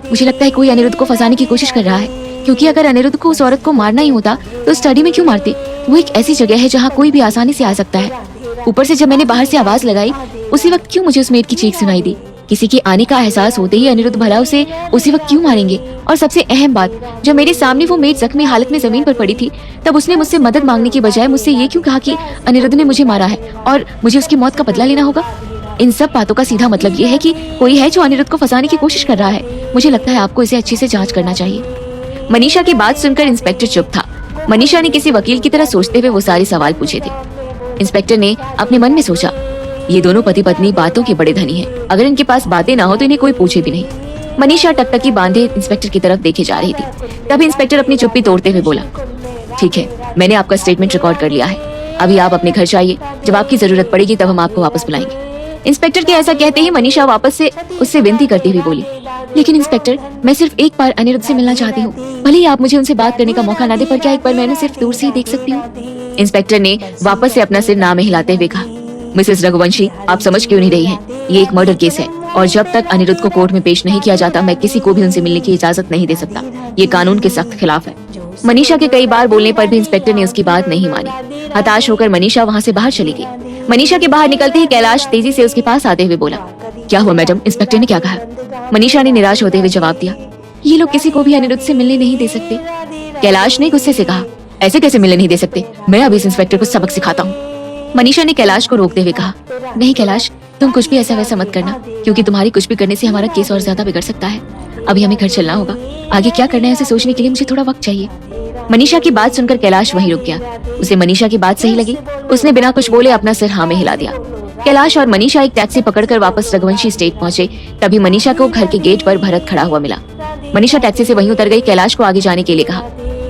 मुझे लगता है कोई अनिरुद्ध को फंसाने की कोशिश कर रहा है, क्योंकि अगर अनिरुद्ध को उस औरत को मारना ही होता तो स्टडी में क्यों मारते? वो एक ऐसी जगह है जहाँ कोई भी आसानी से आ सकता है। ऊपर से जब मैंने बाहर से आवाज लगाई उसी वक्त क्यों मुझे उस मेड की चीख सुनाई दी? किसी के आने का एहसास होते ही अनिरुद्ध भला उसे उसी वक्त क्यों मारेंगे? और सबसे अहम बात, जब मेरे सामने वो मेड जख्मी हालत में जमीन पर पड़ी थी तब उसने मुझसे मदद मांगने की बजाय मुझसे ये क्यों कहा कि अनिरुद्ध ने मुझे मारा है और मुझे उसकी मौत का बदला लेना होगा? इन सब बातों का सीधा मतलब ये है कि कोई है जो अनिरुद्ध को फंसाने की कोशिश कर रहा है। मुझे लगता है आपको इसे अच्छे से जांच करना चाहिए। मनीषा की बात सुनकर इंस्पेक्टर चुप था। मनीषा ने किसी वकील की तरह सोचते हुए वो सारे सवाल पूछे थे। इंस्पेक्टर ने अपने मन में सोचा, ये दोनों पति पत्नी बातों के बड़े धनी हैं। अगर इनके पास बातें ना हो तो इन्हें कोई पूछे भी नहीं। मनीषा टकटकी बांधे इंस्पेक्टर की तरफ देखे जा रही थी। तभी इंस्पेक्टर अपनी चुप्पी तोड़ते हुए बोला, ठीक है, मैंने आपका स्टेटमेंट रिकॉर्ड कर लिया है। अभी आप अपने घर जाइए, जब आपकी जरूरत पड़ेगी तब हम आपको वापस बुलाएंगे। इंस्पेक्टर के ऐसा कहते ही मनीषा वापस से उससे विनती करती हुई बोली, लेकिन इंस्पेक्टर, मैं सिर्फ एक बार अनिरुद्ध से मिलना चाहती हूँ। भले ही आप मुझे उनसे बात करने का मौका ना दे, पर क्या एक बार मैं उन्हें सिर्फ दूर से ही देख सकती हूँ? इंस्पेक्टर ने वापस से अपना सिर ना में हिलाते हुए कहा, मिसेस रघुवंशी, आप समझ क्यों नहीं रही हैं? ये एक मर्डर केस है और जब तक अनिरुद्ध को कोर्ट में पेश नहीं किया जाता, मैं किसी को भी उनसे मिलने की इजाजत नहीं दे सकता। ये कानून के सख्त खिलाफ है। मनीषा के कई बार बोलने पर भी इंस्पेक्टर ने उसकी बात नहीं मानी। हताश होकर मनीषा वहाँ से बाहर चली गई। मनीषा के बाहर निकलते ही कैलाश तेजी से उसके पास आते हुए बोला, क्या हुआ मैडम, इंस्पेक्टर ने क्या कहा? मनीषा ने निराश होते हुए जवाब दिया, ये लोग किसी को भी अनिरुद्ध से मिलने नहीं दे सकते। कैलाश ने गुस्से से कहा, ऐसे कैसे मिलने नहीं दे सकते? मैं अभी इस इंस्पेक्टर को सबक सिखाता हूँ। मनीषा ने कैलाश को रोकते हुए कहा, नहीं कैलाश, तुम कुछ भी ऐसा वैसा मत करना, क्योंकि तुम्हारी कुछ भी करने से हमारा केस और ज्यादा बिगड़ सकता है। अभी हमें घर चलना होगा। आगे क्या करना है उसे सोचने के लिए मुझे थोड़ा वक्त चाहिए। मनीषा की बात सुनकर कैलाश वहीं रुक गया। उसे मनीषा की बात सही लगी। उसने बिना कुछ बोले अपना सिर हाँ में हिला दिया। कैलाश और मनीषा एक टैक्सी पकड़कर वापस रघुवंशी स्टेट पहुंचे। तभी मनीषा को घर के गेट पर भरत खड़ा हुआ मिला। मनीषा टैक्सी से वहीं उतर गई। कैलाश को आगे जाने के लिए कहा।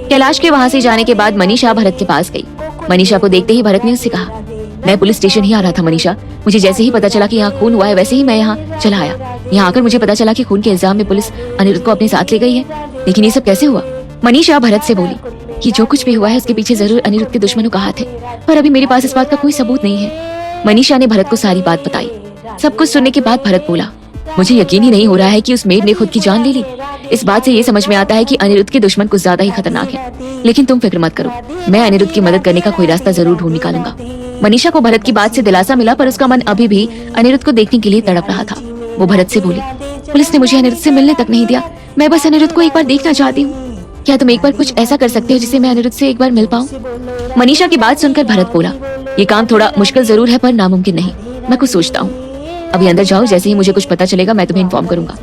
कैलाश के वहाँ से जाने के बाद मनीषा भरत के पास गई। मनीषा को देखते ही भरत ने उससे कहा, मैं पुलिस स्टेशन ही आ रहा था मनीषा। मुझे जैसे ही पता चला कि यहाँ खून हुआ है, वैसे ही मैं यहाँ चला आया। यहाँ आकर मुझे पता चला कि खून के इल्जाम में पुलिस अनिरुद्ध को अपने साथ ले गई है। लेकिन ये सब कैसे हुआ? मनीषा भरत से बोली कि जो कुछ भी हुआ है उसके पीछे जरूर अनिरुद्ध के दुश्मनों का हाथ है, पर अभी मेरे पास इस बात का कोई सबूत नहीं है। मनीषा ने भरत को सारी बात बताई। सब कुछ सुनने के बाद भरत बोला, मुझे यकीन ही नहीं हो रहा है कि उस मेड ने खुद की जान ले ली। इस बात से ये समझ में आता है कि अनिरुद्ध के दुश्मन कुछ ज्यादा ही खतरनाक है। लेकिन तुम फिक्र मत करो, मैं अनिरुद्ध की मदद करने का कोई रास्ता जरूर ढूंढ निकालूंगा। मनीषा को भरत की बात से दिलासा मिला, पर उसका मन अभी भी अनिरुद्ध को देखने के लिए तड़प रहा था। वो भरत से बोली, पुलिस ने मुझे अनिरुद्ध से मिलने तक नहीं दिया। मैं बस अनिरुद्ध को एक बार देखना चाहती हूँ। क्या तुम एक बार कुछ ऐसा कर सकते हो जिससे मैं अनिरुद्ध से एक बार मिल पाऊँ? मनीषा की बात सुनकर भरत बोला, ये काम थोड़ा मुश्किल जरूर है पर नामुमकिन नहीं। मैं कुछ सोचता हूँ। अभी अंदर जाओ, जैसे ही मुझे कुछ पता चलेगा मैं तुम्हें इन्फॉर्म करूंगा।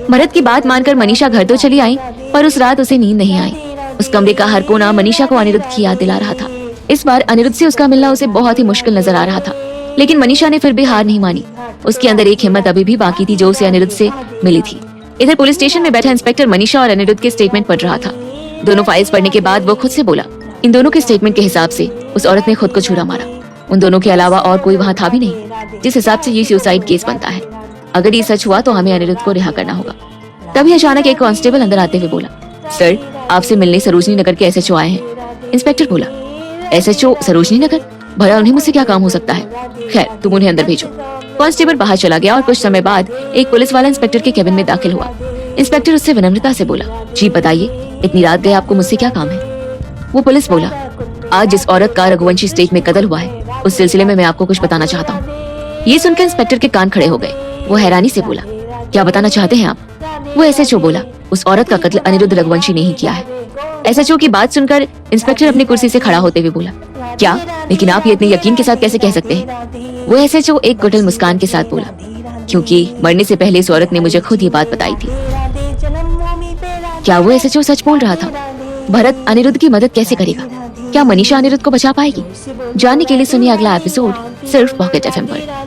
भरत की बात मानकर मनीषा घर तो चली आई, पर उस रात उसे नींद नहीं आई। उस कमरे का हर कोना मनीषा को अनिरुद्ध की याद दिला रहा था। इस बार अनिरुद्ध से उसका मिलना उसे बहुत ही मुश्किल नजर आ रहा था, लेकिन मनीषा ने फिर भी हार नहीं मानी। उसके अंदर एक हिम्मत अभी भी बाकी थी जो उसे अनिरुद्ध से मिली थी। इधर पुलिस स्टेशन में बैठा इंस्पेक्टर मनीषा और अनिरुद्ध के स्टेटमेंट पढ़ रहा था। दोनों फाइल्स पढ़ने के बाद वो खुद से बोला, इन दोनों के स्टेटमेंट के हिसाब से उस औरत ने खुद को छुरा मारा। उन दोनों के अलावा और कोई वहाँ था भी नहीं, जिस हिसाब से ये सुसाइड केस बनता है। अगर ये सच हुआ तो हमें अनिरुद्ध को रिहा करना होगा। तभी अचानक एक कांस्टेबल अंदर आते हुए बोला, सर, आपसे मिलने सरोजनी नगर के एसएचओ आए हैं। इंस्पेक्टर बोला, एसएचओ सरोजनी नगर? भला उन्हें मुझसे क्या काम हो सकता है? खैर, तुम उन्हें अंदर भेजो। कांस्टेबल बाहर चला गया और कुछ समय बाद एक पुलिस वाला इंस्पेक्टर के केबिन में दाखिल हुआ। इंस्पेक्टर उससे विनम्रता से बोला, जी बताइए, इतनी रात गए आपको मुझसे क्या काम है? वो पुलिस बोला, आज जिस औरत का रघुवंशी स्टेट में कत्ल हुआ है उस सिलसिले में मैं आपको कुछ बताना चाहता हूँ। ये सुनकर इंस्पेक्टर के कान खड़े हो गए। वो हैरानी से बोला, क्या बताना चाहते हैं आप? वो एसएचओ बोला, उस औरत का कत्ल अनिरुद्ध रघुवंशी ने ही किया है। एसएचओ की बात सुनकर इंस्पेक्टर अपनी कुर्सी से खड़ा होते हुए बोला, क्या? लेकिन आप ये इतने यकीन के साथ कैसे कह सकते हैं? वो एसएचओ एक कुटिल मुस्कान के साथ बोला, क्योंकि मरने से पहले इस औरत ने मुझे खुद ये बात बताई थी। क्या वो एसएचओ सच बोल रहा था? भरत अनिरुद्ध की मदद कैसे करेगा? क्या मनीषा अनिरुद्ध को बचा पाएगी? जानने के लिए सुनिए अगला एपिसोड सिर्फ पॉकेट एफएम पर।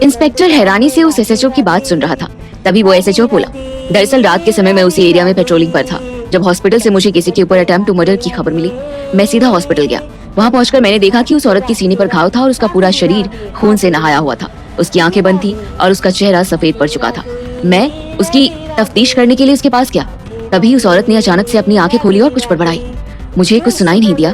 इंस्पेक्टर हैरानी से उस एसएचओ की बात सुन रहा था। तभी वो एसएचओ बोला, दरअसल रात के समय मैं उसी एरिया में पेट्रोलिंग पर था। जब हॉस्पिटल से मुझे किसी के ऊपर अटेम्प्ट टू मर्डर की खबर मिली, मैं सीधा हॉस्पिटल गया। वहाँ पहुंचकर मैंने देखा कि उस औरत की सीने पर घाव था और उसका पूरा शरीर खून से नहाया हुआ था। उसकी आंखें बंद थी और उसका चेहरा सफेद पड़ चुका था। मैं उसकी तफ्तीश करने के लिए उसके पास गया। तभी उस औरत ने अचानक से अपनी आंखें खोली और कुछ बड़बड़ाई। मुझे कुछ सुनाई नहीं दिया,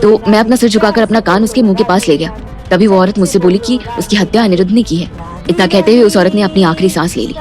तो मैं अपना सिर झुकाकर अपना कान उसके मुंह के पास ले गया। तभी वो औरत मुझसे बोली कि उसकी हत्या अनिरुद्ध ने की है। इतना कहते हुए उस औरत ने अपनी आखिरी सांस ले ली।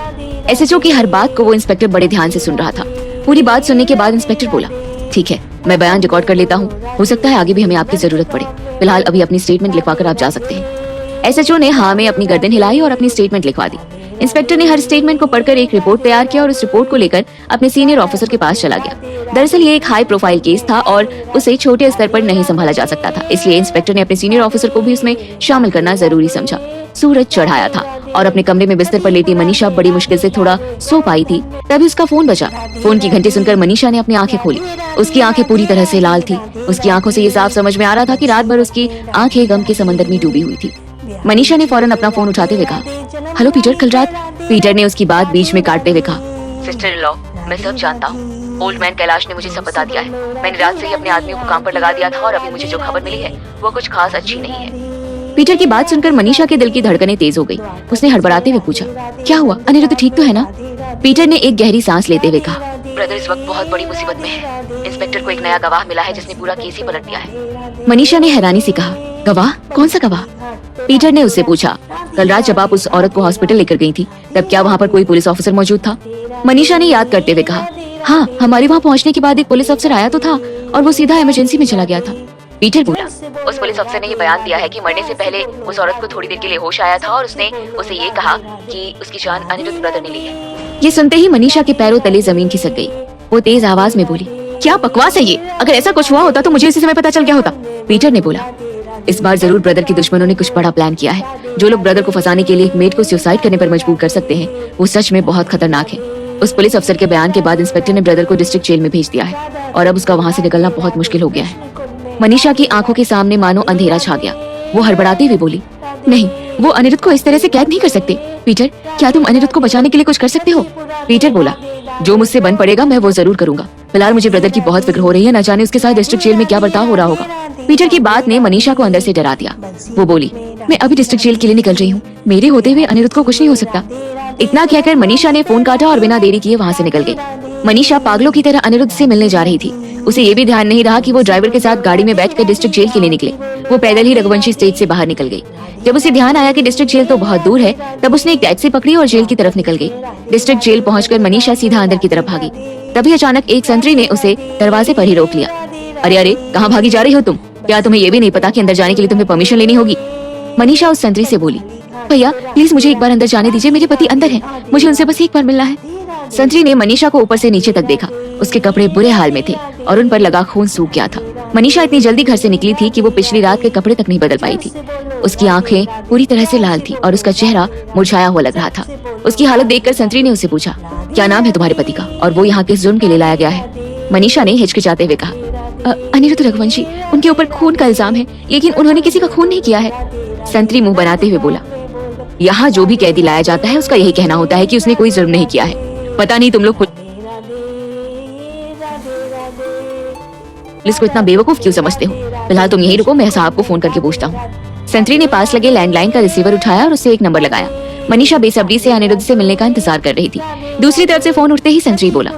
एसएचओ की हर बात को वो इंस्पेक्टर बड़े ध्यान से सुन रहा था। पूरी बात सुनने के बाद इंस्पेक्टर बोला, ठीक है, मैं बयान रिकॉर्ड कर लेता हूँ। हो सकता है आगे भी हमें आपकी जरूरत पड़े। फिलहाल अभी अपनी स्टेटमेंट लिखवाकर आप जा सकते हैं। एसएचओ ने हाँ में अपनी गर्दन हिलाई और अपनी स्टेटमेंट लिखवा दी। इंस्पेक्टर ने हर स्टेटमेंट को पढ़कर एक रिपोर्ट तैयार किया और उस रिपोर्ट को लेकर अपने सीनियर ऑफिसर के पास चला गया। दरअसल ये एक हाई प्रोफाइल केस था और उसे छोटे स्तर पर नहीं संभाला जा सकता था, इसलिए इंस्पेक्टर ने अपने सीनियर ऑफिसर को भी उसमें शामिल करना जरूरी समझा। सूरज चढ़ाया था और अपने कमरे में बिस्तर पर लेटी मनीषा बड़ी मुश्किल से थोड़ा सो पाई थी। तभी उसका फोन बजा। फोन की घंटी सुनकर मनीषा ने अपनी आंखें खोली। उसकी आंखें पूरी तरह से लाल थी। उसकी आंखों से ये साफ समझ में आ रहा था कि रात भर उसकी आंखें गम के समंदर में डूबी हुई थी। मनीषा ने फौरन अपना फोन उठाते हुए कहा, हेलो पीटर, कल रात। पीटर ने उसकी बात बीच में काटते हुए कहा, सिस्टर इन लॉ, मैं सब जानता हूँ। ओल्ड मैन कैलाश ने मुझे सब बता दिया है। मैंने रात से ही अपने आदमियों को काम पर लगा दिया था और अभी मुझे जो खबर मिली है वो कुछ खास अच्छी नहीं है। पीटर की बात सुनकर मनीषा के दिल की धड़कनें तेज हो गई। उसने हड़बड़ाते हुए पूछा, क्या हुआ? अनिरुद्ध ठीक तो है ना? पीटर ने एक गहरी सांस लेते हुए कहा, ब्रदर इस वक्त बहुत बड़ी मुसीबत में है। इंस्पेक्टर को एक नया गवाह मिला है जिसने पूरा केस ही पलट दिया है। मनीषा ने हैरानी से कहा, गवाह? कौन सा गवाह? पीटर ने उससे पूछा, कल रात जब आप उस औरत को हॉस्पिटल लेकर गई थी तब क्या वहाँ पर कोई पुलिस ऑफिसर मौजूद था? मनीषा ने याद करते हुए कहा, हाँ, हमारे वहाँ पहुँचने के बाद एक पुलिस अफसर आया तो था और वो सीधा इमरजेंसी में चला गया था। पीटर बोला, उस पुलिस अफसर ने ये बयान दिया है कि मरने से पहले उस औरत को थोड़ी देर के लिए होश आया था और उसने उसे ये कहा कि उसकी जान अनिरुद्ध ब्रदर ने ली है। ये सुनते ही मनीषा के पैरों तले जमीन खिसक गई। वो तेज आवाज में बोली, क्या बकवास है ये? अगर ऐसा कुछ हुआ होता तो मुझे इसी समय पता चल गया होता। पीटर ने बोला, इस बार जरूर ब्रदर के दुश्मनों ने कुछ बड़ा प्लान किया है। जो लोग ब्रदर को फंसाने के लिए एक मेड को सुसाइड करने पर मजबूर कर सकते हैं वो सच में बहुत खतरनाक है। उस पुलिस अफसर के बयान के बाद इंस्पेक्टर ने ब्रदर को डिस्ट्रिक्ट जेल में भेज दिया है और अब उसका वहाँ से निकलना बहुत मुश्किल हो गया है। मनीषा की आंखों के सामने मानो अंधेरा छा गया। वो हड़बड़ाते हुए बोली, नहीं, वो अनिरुद्ध को इस तरह से कैद नहीं कर सकते। पीटर, क्या तुम अनिरुद्ध को बचाने के लिए कुछ कर सकते हो? पीटर बोला, जो मुझसे बन पड़ेगा मैं वो जरूर करूंगा। फिलहाल मुझे ब्रदर की बहुत फिक्र हो रही है, न जाने उसके साथ डिस्ट्रिक्ट जेल में क्या बर्ताव हो रहा होगा। पीटर की बात ने मनीषा को अंदर से डरा दिया। वो बोली, मैं अभी डिस्ट्रिक्ट जेल के लिए निकल रही हूँ। मेरे होते हुए अनिरुद्ध को कुछ नहीं हो सकता। इतना कहकर मनीषा ने फोन काटा और बिना देरी किए वहाँ से निकल गई। मनीषा पागलों की तरह अनिरुद्ध से मिलने जा रही थी। उसे ये भी ध्यान नहीं रहा कि वो ड्राइवर के साथ गाड़ी में बैठकर डिस्ट्रिक्ट जेल के लिए निकले। वो पैदल ही रघुवंशी स्टेज से बाहर निकल गई। जब उसे ध्यान आया कि डिस्ट्रिक्ट जेल तो बहुत दूर है, तब उसने एक टैक्सी पकड़ी और जेल की तरफ निकल गई। डिस्ट्रिक्ट जेल पहुंचकर मनीषा सीधा अंदर की तरफ भागी। तभी अचानक एक संतरी ने उसे दरवाजे पर ही रोक लिया। अरे अरे, कहाँ भागी जा रही हो तुम? क्या तुम्हें ये भी नहीं पता कि अंदर जाने के लिए तुम्हें परमिशन लेनी होगी? मनीषा उस संतरी से बोली, भैया प्लीज मुझे एक बार अंदर जाने दीजिए, मेरे पति अंदर हैं, मुझे उनसे बस एक बार मिलना है। संतरी ने मनीषा को ऊपर से नीचे तक देखा। उसके कपड़े बुरे हाल में थे और उन पर लगा खून सूख गया था। मनीषा इतनी जल्दी घर से निकली थी कि वो पिछली रात के कपड़े तक नहीं बदल पाई थी। उसकी आंखें पूरी तरह से लाल थी और उसका चेहरा मुरझाया हुआ लग रहा था। उसकी हालत देखकर संतरी ने उसे पूछा, क्या नाम है तुम्हारे पति का और वो यहाँ किस जुर्म के लिए लाया गया है? मनीषा ने हिचकिचाते हुए कहा, अनिरुद्ध रघुवंशी, उनके ऊपर खून का इल्जाम है, लेकिन उन्होंने किसी का खून नहीं किया है। संतरी मुंह बनाते हुए बोला, यहाँ जो भी कैदी लाया जाता है उसका यही कहना होता है कि उसने कोई जुर्म नहीं किया है। पता नहीं तुम लोग पुलिस को इतना बेवकूफ क्यों समझते हो? फिलहाल तुम यहीं रुको, मैं साहब को फोन करके पूछता हूँ। संतरी ने पास लगे लैंडलाइन का रिसीवर उठाया और उससे एक नंबर लगाया। मनीषा बेसब्री से अनिरुद्ध से मिलने का इंतजार कर रही थी। दूसरी तरफ से फोन उठते ही संतरी बोला,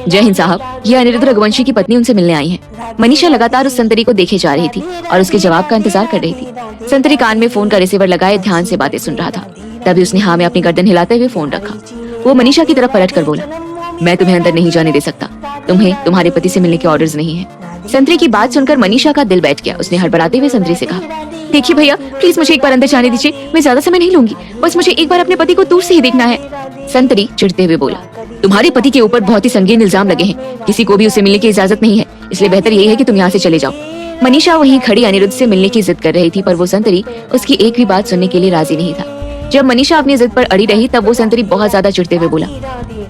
जय हिंद साहब, ये अनिरुद्ध रघुवंशी की पत्नी उनसे मिलने आई है। मनीषा लगातार उस संतरी को देखे जा रही थी और उसके जवाब का इंतजार कर रही थी। संतरी कान में फोन का रिसीवर लगाए ध्यान से बातें सुन रहा था। तभी उसने हाँ में अपनी गर्दन हिलाते हुए फोन रखा। वो मनीषा की तरफ पलट कर बोला, मैं तुम्हें अंदर नहीं जाने दे सकता। तुम्हें तुम्हारे पति से मिलने के ऑर्डर्स नहीं है। संतरी की बात सुनकर मनीषा का दिल बैठ गया। उसने हड़बड़ाते हुए संतरी से कहा, देखिए भैया, प्लीज मुझे एक बार अंदर जाने दीजिए, मैं ज्यादा समय नहीं लूंगी, बस मुझे एक बार अपने पति को दूर से ही देखना है। संतरी चिढ़ते हुए बोला, तुम्हारे पति के ऊपर बहुत ही संगीन इल्जाम लगे हैं, किसी को भी उसे मिलने की इजाजत नहीं है, इसलिए बेहतर यही है कि तुम यहाँ से चले जाओ। मनीषा वहीं खड़ी अनिरुद्ध से मिलने की जिद कर रही थी, पर वो संतरी उसकी एक भी बात सुनने के लिए राजी नहीं था। जब मनीषा अपनी जिद पर अड़ी रही तब वो संतरी बहुत ज्यादा चिढ़ते हुए बोला,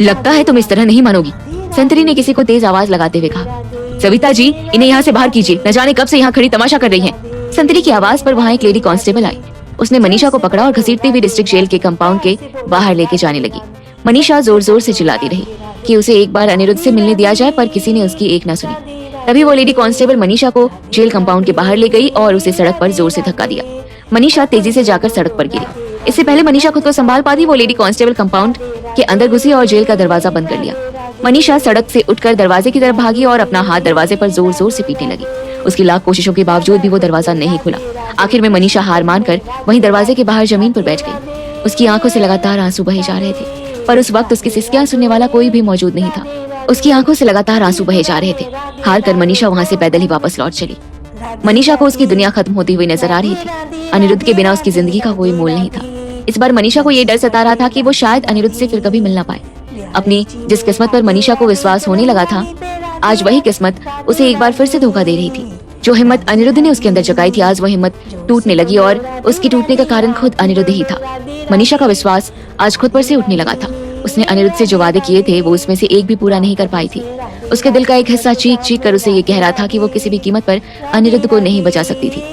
लगता है तुम इस तरह नहीं मानोगी। संतरी ने किसी को तेज आवाज लगाते हुए कहा, सविता जी, इन्हें यहाँ से बाहर कीजिए, न जाने कब से यहाँ खड़ी तमाशा कर रही हैं। संतरी की आवाज पर वहाँ एक लेडी कांस्टेबल आई। उसने मनीषा को पकड़ा और घसीटते हुए डिस्ट्रिक्ट जेल के कंपाउंड के बाहर लेके जाने लगी। मनीषा जोर जोर से चिल्लाती रही कि उसे एक बार अनिरुद्ध से मिलने दिया जाए, पर किसी ने उसकी एक न सुनी। तभी वो लेडी कांस्टेबल मनीषा को जेल कंपाउंड के बाहर ले गई और उसे सड़क पर जोर से धक्का दिया। मनीषा तेजी से जाकर सड़क पर गिरी। इससे पहले मनीषा खुद को संभाल पाती, वो लेडी कांस्टेबल कंपाउंड के अंदर घुसी और जेल का दरवाजा बंद कर लिया। मनीषा सड़क से उठकर दरवाजे की तरफ भागी और अपना हाथ दरवाजे पर जोर जोर से पीटने लगी। उसकी लाख कोशिशों के बावजूद भी वो दरवाजा नहीं खुला। आखिर में मनीषा हार मानकर वहीं दरवाजे के बाहर जमीन पर बैठ गई। उसकी आंखों से लगातार आंसू बहे जा रहे थे, पर उस वक्त उसकी सिसकियां सुनने वाला कोई भी मौजूद नहीं था। उसकी आंखों से लगातार आंसू बहे जा रहे थे। हार कर मनीषा वहाँ से पैदल ही वापस लौट चली। मनीषा को उसकी दुनिया खत्म होती हुई नजर आ रही थी। अनिरुद्ध के बिना उसकी जिंदगी का कोई मोल नहीं था। इस बार मनीषा को ये डर सता रहा था कि वो शायद अनिरुद्ध से फिर कभी मिल ना पाए। अपनी जिस किस्मत पर मनीषा को विश्वास होने लगा था, आज वही किस्मत उसे एक बार फिर से धोखा दे रही थी। जो हिम्मत अनिरुद्ध ने उसके अंदर जगाई थी, आज वो हिम्मत टूटने लगी और उसकी टूटने का कारण खुद अनिरुद्ध ही था। मनीषा का विश्वास आज खुद पर से उठने लगा था। उसने अनिरुद्ध से जो वादे किए थे वो उसमें से एक भी पूरा नहीं कर पाई थी। उसके दिल का एक हिस्सा चीख चीख कर उसे ये कह रहा था कि वो किसी भी कीमत पर अनिरुद्ध को नहीं बचा सकती थी।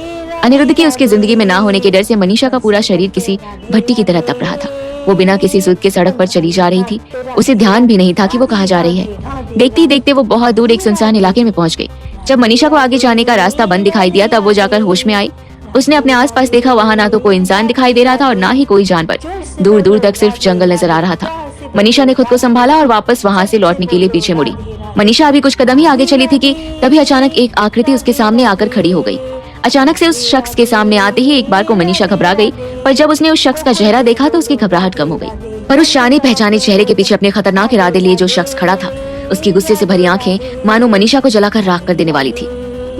अनिरुद्ध की उसकी जिंदगी में ना होने के डर से मनीषा का पूरा शरीर किसी भट्टी की तरह तप रहा था। वो बिना किसी सुध के सड़क पर चली जा रही थी। उसे ध्यान भी नहीं था कि वो कहाँ जा रही है। देखते ही देखते वो बहुत दूर एक सुनसान इलाके में पहुंच गई। जब मनीषा को आगे जाने का रास्ता बंद दिखाई दिया तब वो जाकर होश में आई। उसने अपने आसपास देखा, वहाँ ना तो कोई इंसान दिखाई दे रहा था और ना ही कोई जानवर। दूर दूर तक सिर्फ जंगल नजर आ रहा था। मनीषा ने खुद को संभाला और वापस वहाँ से लौटने के लिए पीछे मुड़ी। मनीषा अभी कुछ कदम ही आगे चली थी कि तभी अचानक एक आकृति उसके सामने आकर खड़ी हो गई। अचानक से उस शख्स के सामने आते ही एक बार को मनीषा घबरा गई, पर जब उसने उस शख्स का चेहरा देखा तो उसकी घबराहट कम हो गई। पर उस जाने पहचाने चेहरे के पीछे अपने खतरनाक इरादे लिए जो शख्स खड़ा था, उसकी गुस्से से भरी आंखें मानो मनीषा को जलाकर राख कर देने वाली थी।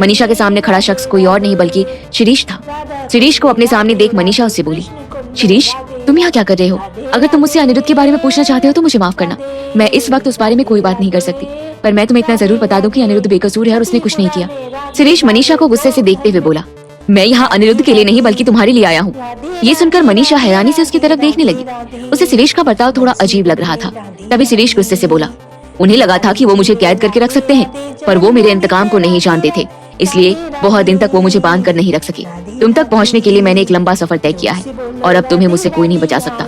मनीषा के सामने खड़ा शख्स कोई और नहीं बल्कि शिरीष था। शिरीष को अपने सामने देख मनीषा उससे बोली, शिरीष, तुम यहाँ क्या कर रहे हो? अगर तुम मुझसे अनिरुद्ध के बारे में पूछना चाहते हो तो मुझे माफ करना। मैं इस वक्त उस बारे में कोई बात नहीं कर सकती, पर मैं तुम्हें इतना जरूर बता दूं कि अनिरुद्ध बेकसूर है और उसने कुछ नहीं किया। शिरीष मनीषा को गुस्से से देखते हुए बोला, मैं यहाँ अनिरुद्ध के लिए नहीं बल्कि तुम्हारे लिए आया हूँ। ये सुनकर मनीषा हैरानी से उसकी तरफ देखने लगी। उसे शिरीष का बर्ताव थोड़ा अजीब लग रहा था। तभी शिरीष गुस्से से बोला, उन्हें लगा था कि वो मुझे कैद करके रख सकते हैं, पर वो मेरे इंतकाम को नहीं जानते थे, इसलिए बहुत दिन तक वो मुझे बांध कर नहीं रख सके। तुम तक पहुँचने के लिए मैंने एक लंबा सफर तय किया है और अब तुम्हें मुझसे कोई नहीं बचा सकता।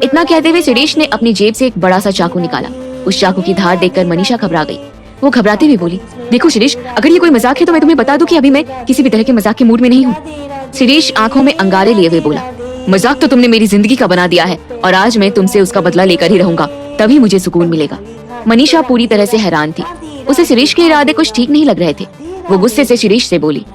इतना कहते हुए शिरीष ने अपनी जेब से एक बड़ा सा चाकू निकाला। उस चाकू की धार देखकर मनीषा घबरा गई। वो घबराती हुई बोली, देखो शिरीष, अगर ये कोई मजाक है तो मैं तुम्हें बता दूं कि अभी मैं किसी भी तरह के मजाक के मूड में नहीं हूँ। शिरीष आंखों में अंगारे लिए हुए बोला, मजाक तो तुमने मेरी जिंदगी का बना दिया है और आज मैं तुमसे उसका बदला लेकर ही रहूंगा, तभी मुझे सुकून मिलेगा। मनीषा पूरी तरह से हैरान थी। उसे शिरीष के इरादे कुछ ठीक नहीं लग रहे थे। वो गुस्से से शिरीष से बोली,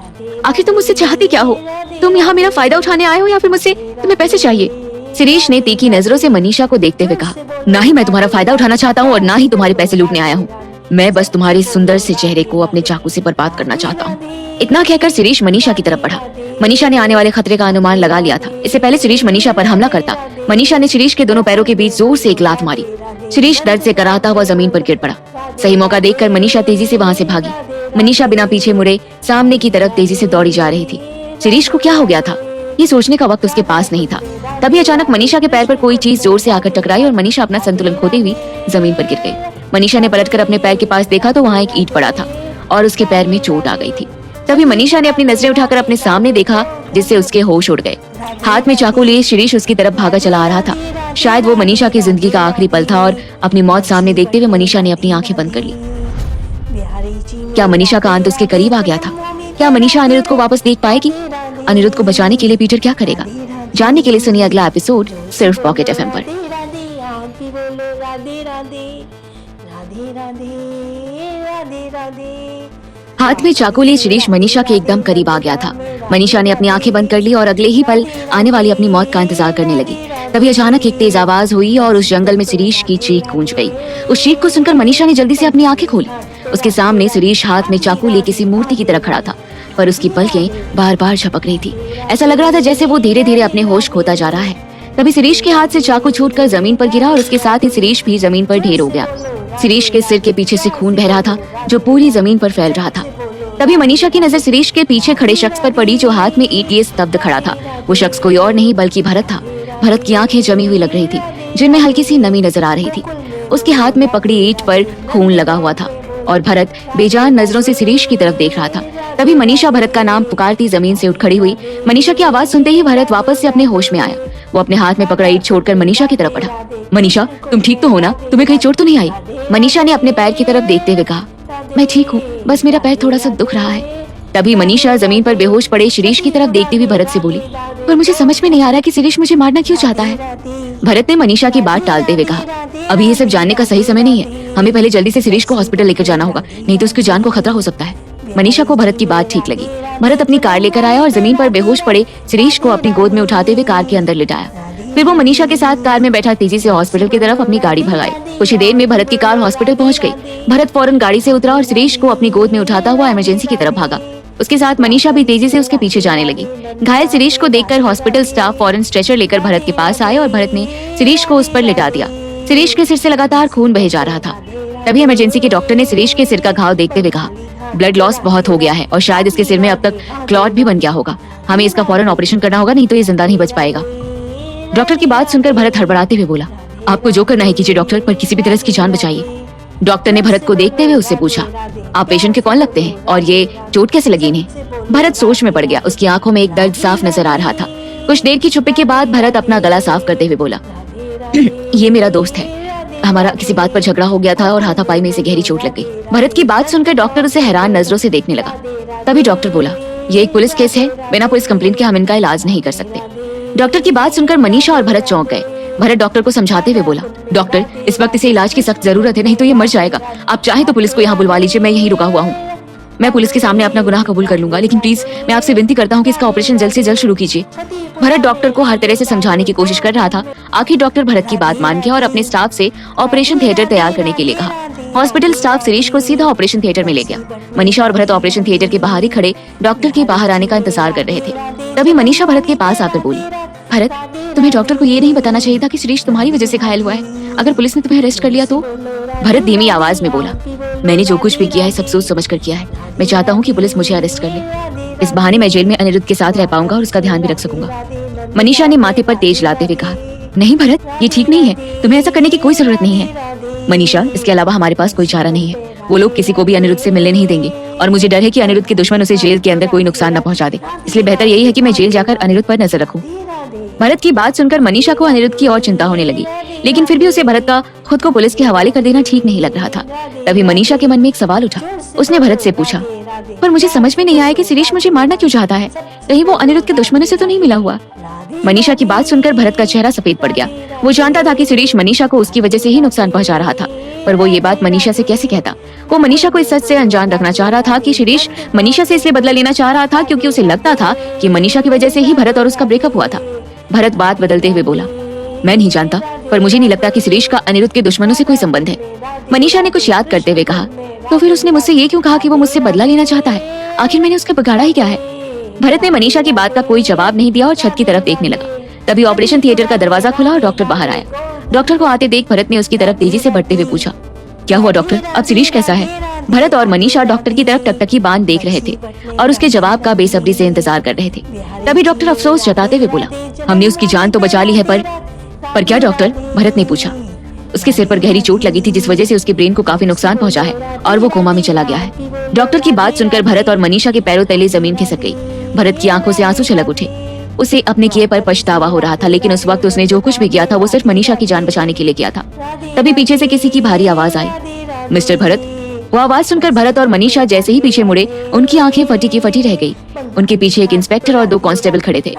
आखिर तुम मुझसे चाहती क्या हो? तुम यहाँ मेरा फायदा उठाने आए हो या फिर मुझसे तुम्हें पैसे चाहिए? शिरीष ने तीखी नजरों से मनीषा को देखते हुए कहा, ना ही मैं तुम्हारा फायदा उठाना चाहता हूँ और ना ही तुम्हारे पैसे लूटने आया हूँ। मैं बस तुम्हारे सुंदर से चेहरे को अपने चाकू से बर्बाद करना चाहता हूँ। इतना कहकर शिरीष मनीषा की तरफ बढ़ा। मनीषा ने आने वाले खतरे का अनुमान लगा लिया था। इससे पहले शिरीष मनीषा पर हमला करता, मनीषा ने शिरीष के दोनों पैरों के बीच जोर से एक लात मारी। शिरीष दर्द से कराहता हुआ जमीन पर गिर पड़ा। सही मौका देखकर मनीषा तेजी से वहाँ से भागी। मनीषा बिना पीछे मुड़े सामने की तरफ तेजी से दौड़ी जा रही थी। शिरीष को क्या हो गया था, ये सोचने का वक्त उसके पास नहीं था। तभी अचानक मनीषा के पैर पर कोई चीज जोर से आकर टकराई और मनीषा अपना संतुलन खोते हुई जमीन पर गिर गई। मनीषा ने पलटकर अपने पैर के पास देखा तो वहाँ एक ईंट पड़ा था और उसके पैर में चोट आ गई थी। तभी मनीषा ने अपनी नजरें उठाकर अपने सामने देखा, जिससे उसके होश उड़ गए। हाथ में चाकू लिए शिरीष उसकी तरफ भागा चला आ रहा था। शायद वो मनीषा की जिंदगी का आखिरी पल था और अपनी मौत सामने देखते हुए मनीषा ने अपनी आंखें बंद कर ली। क्या मनीषा का अंत उसके करीब आ गया था? क्या मनीषा अनिरुद्ध को वापस देख पाएगी? अनिरुद्ध को बचाने के लिए पीटर क्या करेगा? जानने के लिए सुनिए अगला एपिसोड सिर्फ पॉकेट एफएम पर। हाथ में चाकू लिए शिरीष मनीषा के एकदम करीब आ गया था। मनीषा ने अपनी आंखें बंद कर ली और अगले ही पल आने वाली अपनी मौत का इंतजार करने लगी। तभी अचानक एक तेज आवाज हुई और उस जंगल में शिरीष की चीख गूंज गई। उस चीख को सुनकर मनीषा ने जल्दी से अपनी आंखें खोली। उसके सामने शिरीष हाथ में चाकू लिए किसी मूर्ति की तरह खड़ा था, पर उसकी पलकें बार बार झपक रही थी। ऐसा लग रहा था जैसे वो धीरे धीरे अपने होश खोता जा रहा है। तभी शिरीष के हाथ से चाकू छूटकर जमीन पर गिरा और उसके साथ ही शिरीष भी जमीन पर ढेर हो गया। शिरीष के सिर के पीछे से खून बह रहा था जो पूरी जमीन पर फैल रहा था। तभी मनीषा की नजर शिरीष के पीछे खड़े शख्स पर पड़ी जो हाथ में ईंट लिए स्तब्ध खड़ा था। वो शख्स कोई और नहीं बल्कि भरत था। भरत की आंखें जमी हुई लग रही थी, जिनमें हल्की सी नमी नजर आ रही थी। उसके हाथ में पकड़ी ईंट पर खून लगा हुआ था और भरत बेजान नजरों से शिरीष की तरफ देख रहा था। तभी मनीषा भरत का नाम पुकारती जमीन से उठ खड़ी हुई। मनीषा की आवाज सुनते ही भरत वापस से अपने होश में आया। वो अपने हाथ में पकड़ा ईंट छोड़कर मनीषा की तरफ बढ़ा। मनीषा, तुम ठीक तो हो ना? तुम्हें कहीं चोट तो नहीं आई? मनीषा ने अपने पैर की तरफ देखते हुए कहा, मैं ठीक हूँ, बस मेरा पैर थोड़ा सा दुख रहा है। तभी मनीषा जमीन पर बेहोश पड़े शिरीष की तरफ देखते हुए भरत से बोली, पर मुझे समझ में नहीं आ रहा कि शिरीष मुझे मारना क्यों चाहता है। भरत ने मनीषा की बात टालते हुए कहा, अभी ये सब जानने का सही समय नहीं है। हमें पहले जल्दी से शिरीष को हॉस्पिटल लेकर जाना होगा, नहीं तो उसकी जान को खतरा हो सकता है। मनीषा को भरत की बात ठीक लगी। भरत अपनी कार लेकर आया और जमीन पर बेहोश पड़े शिरीष को अपनी गोद में उठाते हुए कार के अंदर लिटाया। फिर वो मनीषा के साथ कार में बैठा तेजी से हॉस्पिटल की तरफ अपनी गाड़ी भगाई। कुछ ही देर में भरत की कार हॉस्पिटल पहुंच गई। भरत फौरन गाड़ी से उतरा और शिरीष को अपनी गोद में उठाता हुआ इमरजेंसी की तरफ भागा। उसके साथ मनीषा भी तेजी से उसके पीछे जाने लगी। घायल शिरीष को देखकर हॉस्पिटल स्टाफ फौरन स्ट्रेचर लेकर भरत के पास आए और भरत ने शिरीष को उस पर लिटा दिया। शिरीष के सिर से लगातार खून बहे जा रहा था। तभी इमरजेंसी के डॉक्टर ने शिरीष के सिर का घाव देखते हुए कहा, ब्लड लॉस बहुत हो गया है और शायद इसके सिर में अब तक क्लॉट भी बन गया होगा। हमें इसका फौरन ऑपरेशन करना होगा, नहीं तो ये जिंदा नहीं बच पाएगा। डॉक्टर की बात सुनकर भरत हड़बड़ाते हुए बोला, आपको जो करना है कीजिए डॉक्टर, पर किसी भी तरह इसकी जान बचाइए। डॉक्टर ने भरत को देखते हुए उससे पूछा, आप पेशेंट के कौन लगते हैं और ये चोट कैसे लगी इन्हें? भरत सोच में पड़ गया। उसकी आंखों में एक दर्द साफ नजर आ रहा था। कुछ देर की चुप्पी के बाद भरत अपना गला साफ करते हुए बोला, ये मेरा दोस्त है, हमारा किसी बात पर झगड़ा हो गया था और हाथापाई में इसे गहरी चोट लग गई। भरत की बात सुनकर डॉक्टर उसे हैरान नजरों से देखने लगा। तभी डॉक्टर बोला, ये एक पुलिस केस है, बिना पुलिस कंप्लेंट के हम इनका इलाज नहीं कर सकते। डॉक्टर की बात सुनकर मनीषा और भरत चौंक गए। भरत डॉक्टर को समझाते हुए बोला, डॉक्टर इस वक्त इसे इलाज की सख्त जरूरत है, नहीं तो ये मर जाएगा। आप चाहे तो पुलिस को यहाँ बुलवा लीजिए, मैं यहीं रुका हुआ हूँ। मैं पुलिस के सामने अपना गुनाह कबूल कर लूंगा, लेकिन प्लीज मैं आपसे विनती करता हूँ कि इसका ऑपरेशन जल्द से जल्द शुरू कीजिए। भरत डॉक्टर को हर तरह से समझाने की कोशिश कर रहा था। आखिर डॉक्टर भरत की बात मान गया और अपने स्टाफ से ऑपरेशन थिएटर तैयार करने के लिए कहा। हॉस्पिटल स्टाफ शिरीष को सीधा ऑपरेशन थिएटर में ले गया। मनीषा और भरत ऑपरेशन थिएटर के बाहर ही खड़े डॉक्टर के बाहर आने का इंतजार कर रहे थे। तभी मनीषा भरत के पास आकर बोली, भरत तुम्हें डॉक्टर को ये नहीं बताना चाहिए था कि शिरीष तुम्हारी वजह से घायल हुआ है। अगर पुलिस ने तुम्हें अरेस्ट कर लिया तो? भरत धीमी आवाज में बोला, मैंने जो कुछ भी किया है सब सोच समझ कर किया है। मैं चाहता हूँ कि पुलिस मुझे अरेस्ट कर ले। इस बहाने मैं जेल में अनिरुद्ध के साथ रह पाऊंगा और उसका ध्यान भी रख सकूंगा। मनीषा ने माथे पर तेज लाते हुए कहा, नहीं भरत, ये ठीक नहीं है, तुम्हें ऐसा करने की कोई जरूरत नहीं है। मनीषा, इसके अलावा हमारे पास कोई चारा नहीं है। वो लोग किसी को भी अनिरुद्ध से मिलने नहीं देंगे और मुझे डर है कि अनिरुद्ध के दुश्मन उसे जेल के अंदर कोई नुकसान न पहुंचा दे। इसलिए बेहतर यही है कि मैं जेल जाकर अनिरुद्ध पर नजर रखूं। भरत की बात सुनकर मनीषा को अनिरुद्ध की और चिंता होने लगी, लेकिन फिर भी उसे भरत का खुद को पुलिस के हवाले कर देना ठीक नहीं लग रहा था। तभी मनीषा के मन में एक सवाल उठा। उसने भरत से पूछा, पर मुझे समझ में नहीं आया कि शिरीष मुझे मारना क्यों चाहता है? कहीं वो अनिरुद्ध के दुश्मनों से तो नहीं मिला हुआ? मनीषा की बात सुनकर भरत का चेहरा सफेद पड़ गया। वो जानता था कि शिरीष मनीषा को उसकी वजह से ही नुकसान पहुंचा रहा था, पर वो ये बात मनीषा से कैसे कहता? वो मनीषा को इस सच से अनजान रखना चाह रहा था कि शिरीष मनीषा से इसलिए बदला लेना चाह रहा था क्योंकि उसे लगता था कि मनीषा की वजह से ही भरत और उसका ब्रेकअप हुआ था। भरत बात बदलते हुए बोला, मैं नहीं जानता, पर मुझे नहीं लगता कि शिरीष का अनिरुद्ध के दुश्मनों से कोई संबंध है। मनीषा ने कुछ याद करते हुए कहा, तो फिर उसने मुझसे ये क्यों कहा कि वो मुझसे बदला लेना चाहता है? आखिर मैंने उसका बिगाड़ा ही क्या है? भरत ने मनीषा की बात का कोई जवाब नहीं दिया और छत की तरफ देखने लगा। तभी ऑपरेशन थिएटर का दरवाजा खुला और डॉक्टर बाहर आया। डॉक्टर को आते देख भरत ने उसकी तरफ तेजी से बढ़ते हुए पूछा, क्या हुआ डॉक्टर, अब शिरीष कैसा है? भरत और मनीषा डॉक्टर की तरफ टकटकी बांध देख रहे थे और उसके जवाब का बेसब्री से इंतजार कर रहे थे। तभी डॉक्टर अफसोस जताते हुए बोला, हमने उसकी जान तो बचा ली है, पर क्या डॉक्टर? भरत ने पूछा। उसके सिर पर गहरी चोट लगी थी जिस वजह से उसके ब्रेन को काफी नुकसान पहुंचा है और वो कोमा में चला गया है। डॉक्टर की बात सुनकर भरत और मनीषा के पैरों तले जमीन खिसक गई। भरत की आंखों से आंसू छलक उठे। उसे अपने किए पर पछतावा हो रहा था, लेकिन उस वक्त उसने जो कुछ भी किया था वो सिर्फ मनीषा की जान बचाने के लिए किया था। तभी पीछे से किसी की भारी आवाज आई, मिस्टर भरत। वो आवाज सुनकर भरत और मनीषा जैसे ही पीछे मुड़े, उनकी आंखें फटी की फटी रह गई। उनके पीछे एक इंस्पेक्टर और 2 कांस्टेबल खड़े थे।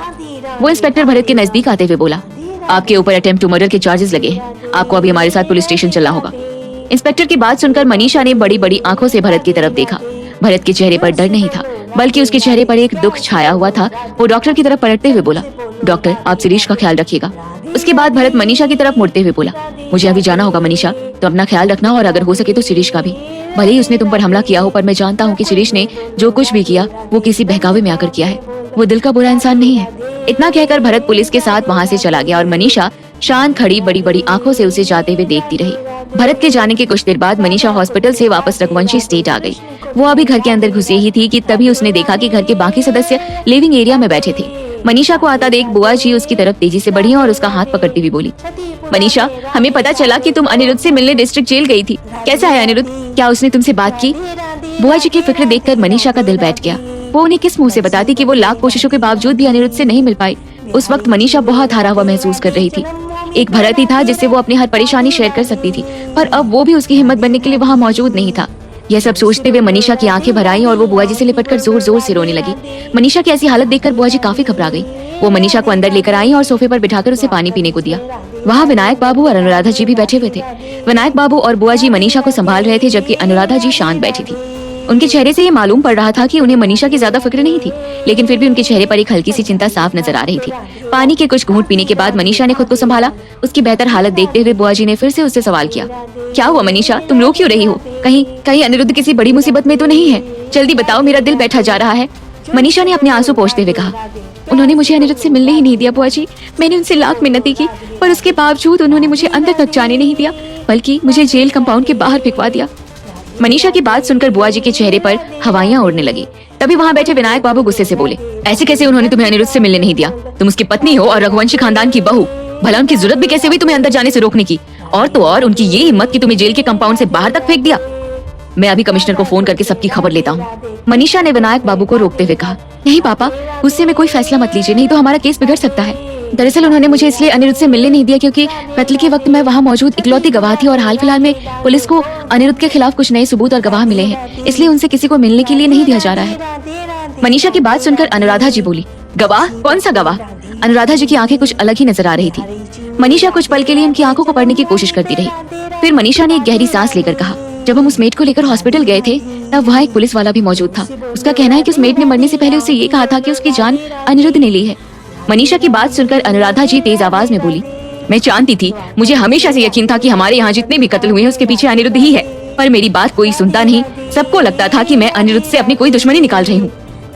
वो इंस्पेक्टर भरत के नजदीक आते हुए बोला, आपके ऊपर अटेम्प्ट टू मर्डर के चार्जेस लगे हैं, आपको अभी हमारे साथ पुलिस स्टेशन चलना होगा। इंस्पेक्टर की बात सुनकर मनीषा ने बड़ी बड़ी आंखों से भरत की तरफ देखा। भरत के चेहरे पर डर नहीं था, बल्कि उसके चेहरे पर एक दुख छाया हुआ था। वो डॉक्टर की तरफ पलटते हुए बोला, डॉक्टर आप शिरीष का ख्याल रखिएगा। उसके बाद भरत मनीषा की तरफ मुड़ते हुए बोला, मुझे अभी जाना होगा मनीषा, तो अपना ख्याल रखना और अगर हो सके तो शिरीष का भी। भले ही उसने तुम पर हमला किया हो, पर मैं जानता हूँ कि शिरीष ने जो कुछ भी किया वो किसी बहकावे में आकर किया है। वो दिल का बुरा इंसान नहीं है। इतना कहकर भरत पुलिस के साथ वहाँ से चला गया और मनीषा शांत खड़ी बड़ी बड़ी आंखों से उसे जाते हुए देखती रही। भरत के जाने के कुछ देर बाद मनीषा हॉस्पिटल से वापस रघुवंशी स्टेट आ गई। वो अभी घर के अंदर घुसी ही थी कि तभी उसने देखा कि घर के बाकी सदस्य लिविंग एरिया में बैठे थे। मनीषा को आता देख बुआ जी उसकी तरफ तेजी से बढ़ी और उसका हाथ पकड़ती हुई बोली, मनीषा हमें पता चला कि तुम अनिरुद्ध से मिलने डिस्ट्रिक्ट जेल गई थी। कैसा है अनिरुद्ध? क्या उसने तुमसे बात की? बुआ जी की फिक्र देखकर मनीषा का दिल बैठ गया। वो उन्हें किस मुंह से बताती कि वो लाख कोशिशों के बावजूद भी अनिरुद्ध से नहीं मिल पाई। उस वक्त मनीषा बहुत हारा हुआ महसूस कर रही थी। एक भरत ही था जिससे वो अपनी हर परेशानी शेयर कर सकती थी, पर अब वो भी उसकी हिम्मत बनने के लिए वहाँ मौजूद नहीं था। यह सब सोचते हुए मनीषा की आंखें भर आईं और वो बुआ जी से लिपटकर जोर जोर से रोने लगी। मनीषा की ऐसी हालत देखकर बुआ जी काफी घबरा गई। वो मनीषा को अंदर लेकर आई और सोफे पर बिठाकर उसे पानी पीने को दिया। वहाँ विनायक बाबू और अनुराधा जी भी बैठे हुए थे। विनायक बाबू और बुआ जी मनीषा को संभाल रहे थे, जबकि अनुराधा जी शांत बैठी थी। उनके चेहरे से ये मालूम पड़ रहा था कि उन्हें मनीषा की ज्यादा फिक्र नहीं थी, लेकिन फिर भी उनके चेहरे पर एक हल्की सी चिंता साफ नजर आ रही थी। पानी के कुछ घूंट पीने के बाद मनीषा ने खुद को संभाला। उसकी बेहतर हालत देखते हुए बुआ जी ने फिर से उससे सवाल किया, क्या हुआ मनीषा, तुम रो क्यों रही हो? कहीं अनिरुद्ध किसी बड़ी मुसीबत में तो नहीं है? जल्दी बताओ, मेरा दिल बैठा जा रहा है। मनीषा ने अपने आंसू पोंछते हुए कहा, उन्होंने मुझे अनिरुद्ध से मिलने ही नहीं दिया बुआ जी। मैंने उनसे लाख मिन्नतें की, पर उसके बावजूद उन्होंने मुझे अंदर तक जाने नहीं दिया, बल्कि मुझे जेल कंपाउंड के बाहर फेंकवा दिया। मनीषा की बात सुनकर बुआ जी के चेहरे पर हवाइयां उड़ने लगी। तभी वहाँ बैठे विनायक बाबू गुस्से से बोले, ऐसे कैसे उन्होंने तुम्हें अनिरुद्ध से मिलने नहीं दिया? तुम उसकी पत्नी हो और रघुवंशी खानदान की बहू। भला उनकी जरूरत भी कैसे हुई तुम्हें अंदर जाने से रोकने की? और तो और उनकी ये हिम्मत कि तुम्हें जेल के कंपाउंड से बाहर तक फेंक दिया। मैं अभी कमिश्नर को फोन करके सबकी खबर लेता हूँ। मनीषा ने विनायक बाबू को रोकते हुए कहा, नहीं पापा, गुस्से में कोई फैसला मत लीजिए, नहीं तो हमारा केस बिगड़ सकता है। दरअसल उन्होंने मुझे इसलिए अनिरुद्ध से मिलने नहीं दिया क्योंकि कत्ल के वक्त मैं वहाँ मौजूद इकलौती गवाह थी और हाल फिलहाल में पुलिस को अनिरुद्ध के खिलाफ कुछ नए सबूत और गवाह मिले हैं, इसलिए उनसे किसी को मिलने के लिए नहीं दिया जा रहा है। मनीषा की बात सुनकर अनुराधा जी बोली, गवाह? कौन सा गवाह? अनुराधा जी की आंखें कुछ अलग ही नजर आ रही थी। मनीषा कुछ पल के लिए उनकी आंखों को पढ़ने की कोशिश करती रही। फिर मनीषा ने एक गहरी सांस लेकर कहा, जब हम उस मेट को लेकर हॉस्पिटल गए थे तब वहाँ एक पुलिस वाला भी मौजूद था। उसका कहना है कि उस मेट ने मरने से पहले उससे ये कहा था कि उसकी जान अनिरुद्ध ने ली है। मनीषा की बात सुनकर अनुराधा जी तेज आवाज में बोली, मैं जानती थी, मुझे हमेशा से यकीन था कि हमारे यहाँ जितने भी कत्ल हुए हैं उसके पीछे अनिरुद्ध ही है, पर मेरी बात कोई सुनता नहीं। सबको लगता था कि मैं अनिरुद्ध से अपनी कोई दुश्मनी निकाल रही हूँ।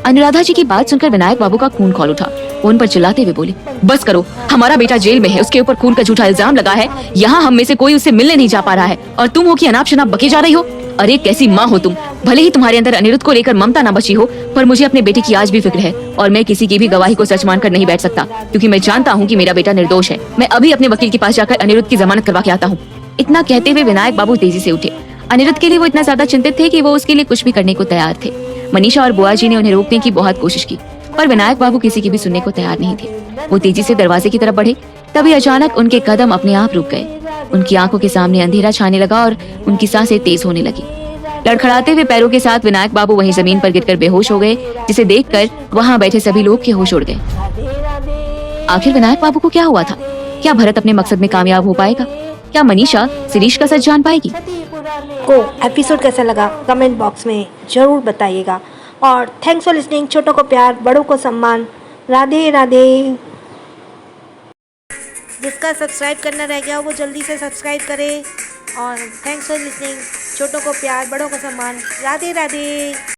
अनुराधा जी की बात सुनकर विनायक बाबू का खून खौल उठा। वो उन पर चिल्लाते हुए बोले, बस करो, हमारा बेटा जेल में है, उसके ऊपर खून का झूठा इल्जाम लगा है, यहाँ हम में से कोई उससे मिलने नहीं जा पा रहा है और तुम हो कि अनाप शनाप बके जा रही हो। अरे कैसी माँ हो तुम! भले ही तुम्हारे अंदर अनिरुद्ध को लेकर ममता न बची हो, पर मुझे अपने बेटे की आज भी फिक्र है और मैं किसी की भी गवाही को सच मानकर नहीं बैठ सकता, क्योंकि मैं जानता हूँ कि मेरा बेटा निर्दोष है। मैं अभी अपने वकील के पास जाकर अनिरुद्ध की जमानत करवा के आता हूँ। इतना कहते हुए विनायक बाबू तेजी से उठे। अनिरुद्ध के लिए वो इतना ज्यादा चिंतित थे कि वो उसके लिए कुछ भी करने को तैयार थे। मनीषा और बुआ जी ने उन्हें रोकने की बहुत कोशिश की, पर विनायक बाबू किसी की भी सुनने को तैयार नहीं थे। वो तेजी से दरवाजे की तरफ बढ़े, तभी अचानक उनके कदम अपने आप रुक गए। उनकी आंखों के सामने अंधेरा छाने लगा और उनकी सांसें तेज होने लगी। लड़खड़ाते हुए पैरों के साथ विनायक बाबू वहीं जमीन पर गिरकर बेहोश हो गए, जिसे देखकर वहां बैठे सभी लोग के होश उड़ गए। आखिर विनायक बाबू को क्या हुआ था? क्या भरत अपने मकसद में कामयाब हो पाएगा? क्या मनीषा शिरीष का सच जान पाएगी? को एपिसोड कैसा लगा कमेंट बॉक्स में जरूर बताइएगा। और थैंक्स फॉर लिसनिंग। छोटों को प्यार, बड़ों को सम्मान। राधे राधे। जिसका सब्सक्राइब करना रह गया वो जल्दी से सब्सक्राइब करे। और थैंक्स फॉर लिसनिंग। छोटों को प्यार, बड़ों को सम्मान। राधे राधे।